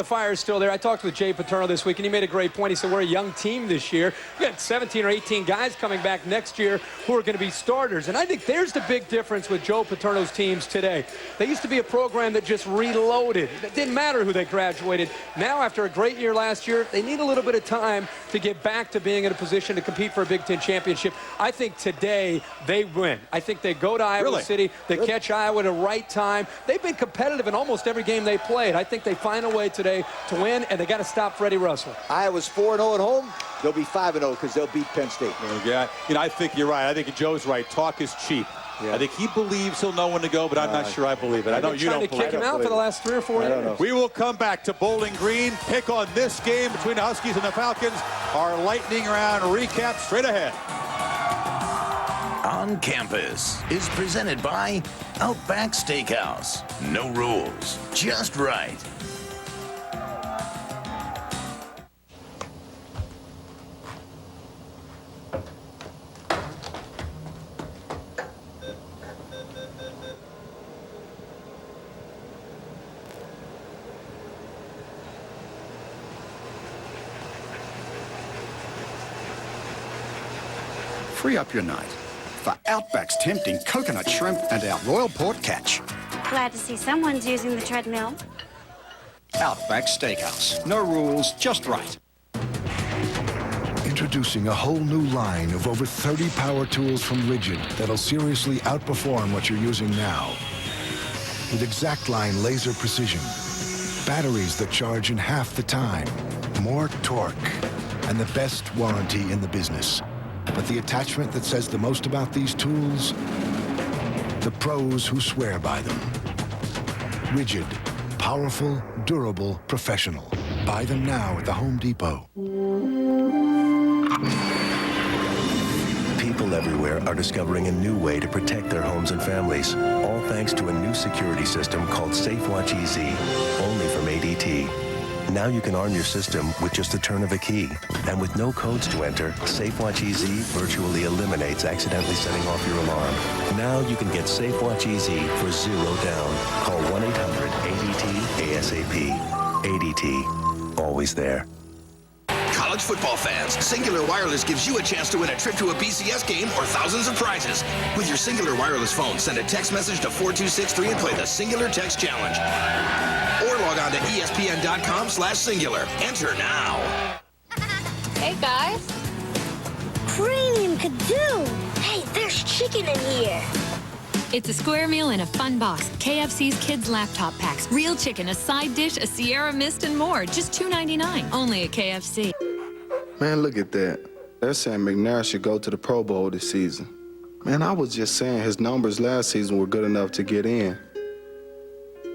Speaker 10: fire is still there. I talked with Jay Paterno this week, and he made a great point. He said, we're a young team this year. We got 17 or 18 guys coming back next year who are going to be starters, and I think there's the big difference with Joe Paterno's teams today. They used to be a program that just reloaded. It didn't matter who they graduated. Now, after a great year last year, they need a little bit of time to get back to being in a position to compete for a Big Ten championship. I think today they win. I think they go to Iowa City, they catch Iowa at the right time. They've been competitive in almost every game they played. I think they find a way today to win, and they got to stop Freddie Russell.
Speaker 9: Iowa's 4-0 at home. They'll be 5-0 because they'll beat Penn State.
Speaker 6: Yeah, I think you're right. I think Joe's right. Talk is cheap. Yeah. I think he believes he'll know when to go, but I'm not sure I believe it. I know you don't believe it.
Speaker 10: Trying to kick him out for the last 3 or 4 years.
Speaker 6: We will come back to Bowling Green, pick on this game between the Huskies and the Falcons. Our lightning round recap straight ahead.
Speaker 2: On Campus is presented by Outback Steakhouse. No rules, just right.
Speaker 1: Free up your night for Outback's tempting coconut shrimp and our Royal Port catch.
Speaker 8: Glad to see someone's using the treadmill.
Speaker 1: Outback Steakhouse. No rules, just right.
Speaker 13: Introducing a whole new line of over 30 power tools from Rigid that'll seriously outperform what you're using now. With exact line laser precision, batteries that charge in half the time, more torque, and the best warranty in the business. But the attachment that says the most about these tools? The pros who swear by them. Rigid, powerful, durable, professional. Buy them now at the Home Depot.
Speaker 14: People everywhere are discovering a new way to protect their homes and families, all thanks to a new security system called SafeWatch EZ, only from ADT. Now you can arm your system with just the turn of a key. And with no codes to enter, SafeWatch EZ virtually eliminates accidentally setting off your alarm. Now you can get SafeWatch EZ for $0 down. Call 1-800-ADT-ASAP. ADT. Always there.
Speaker 2: College football fans, Singular Wireless gives you a chance to win a trip to a BCS game or thousands of prizes. With your Singular Wireless phone, send a text message to 4263 and play the Singular Text Challenge. Or log on to ESPN.com/singular. Enter now.
Speaker 8: Hey, guys. Premium Kazoo. Hey, there's chicken in here.
Speaker 15: It's a square meal in a fun box. KFC's Kids Laptop Packs. Real chicken, a side dish, a Sierra Mist, and more. Just $2.99. Only at KFC.
Speaker 16: Man, look at that. They're saying McNair should go to the Pro Bowl this season. Man, I was just saying his numbers last season were good enough to get in.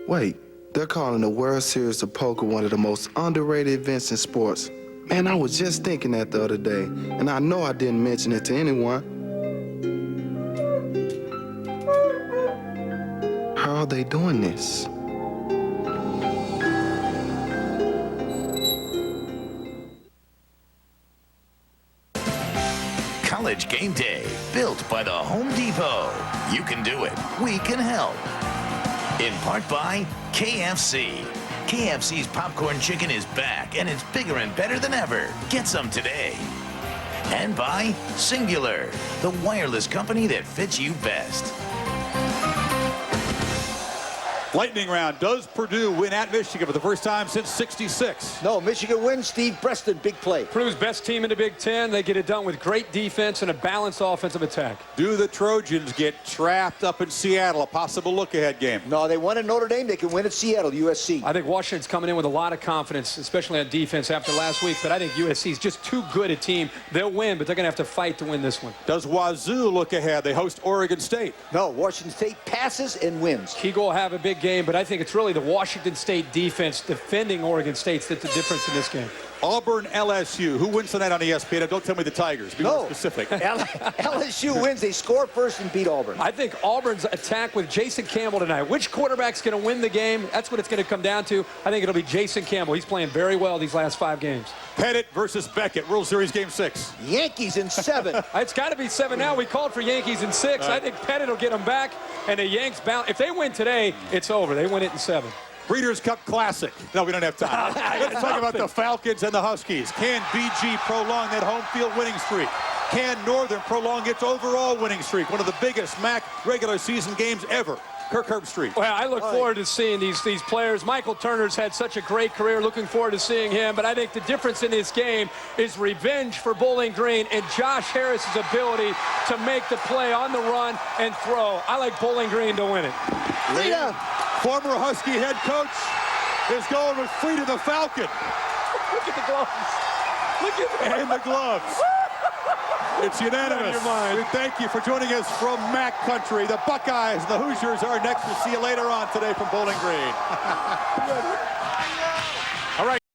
Speaker 16: Wait, they're calling the World Series of Poker one of the most underrated events in sports. Man, I was just thinking that the other day, and I know I didn't mention it to anyone. How are they doing this?
Speaker 17: Game Day, built by the Home Depot. You can do it. We can help. In part by KFC. KFC's popcorn chicken is back, and it's bigger and better than ever. Get some today. And by Singular, the wireless company that fits you best.
Speaker 6: Lightning round. Does Purdue win at Michigan for the first time since '66?
Speaker 9: No, Michigan wins. Steve Preston, big play.
Speaker 10: Purdue's best team in the Big Ten. They get it done with great defense and a balanced offensive attack.
Speaker 6: Do the Trojans get trapped up in Seattle? A possible look-ahead game.
Speaker 9: No, they won at Notre Dame. They can win at Seattle, USC.
Speaker 10: I think Washington's coming in with a lot of confidence, especially on defense after last week. But I think USC is just too good a team. They'll win, but they're going to have to fight to win this one.
Speaker 6: Does Wazoo look ahead? They host Oregon State.
Speaker 9: No, Washington State passes and wins.
Speaker 10: Kegel will have a big game, but I think it's really the Washington State defense defending Oregon State that's the difference in this game.
Speaker 6: Auburn, LSU. Who wins tonight on ESPN? Don't tell me the Tigers. Be more specific.
Speaker 9: LSU wins. They score first and beat Auburn.
Speaker 10: I think Auburn's attack with Jason Campbell tonight. Which quarterback's going to win the game? That's what it's going to come down to. I think it'll be Jason Campbell. He's playing very well these last 5 games.
Speaker 6: Pettit versus Beckett. World Series Game 6.
Speaker 9: Yankees in 7.
Speaker 10: It's got to be 7 now. We called for Yankees in 6. I think Pettit will get them back, and the Yanks bounce. If they win today, it's over. They win it in 7.
Speaker 6: Breeders' Cup Classic. No, we don't have time. Let's talk about the Falcons and the Huskies. Can BG prolong that home field winning streak? Can Northern prolong its overall winning streak? One of the biggest MAC regular season games ever. Kirk Herbstreit.
Speaker 10: Well, I look forward to seeing these players. Michael Turner's had such a great career. Looking forward to seeing him. But I think the difference in this game is revenge for Bowling Green and Josh Harris's ability to make the play on the run and throw. I like Bowling Green to win it.
Speaker 6: Frida, former Husky head coach, is going with Frida the Falcon.
Speaker 10: Look at the gloves. Look at that.
Speaker 6: And the gloves. It's unanimous. We thank you for joining us from MAC country. The Buckeyes and the Hoosiers are next. We'll see you later on today from Bowling Green. All right.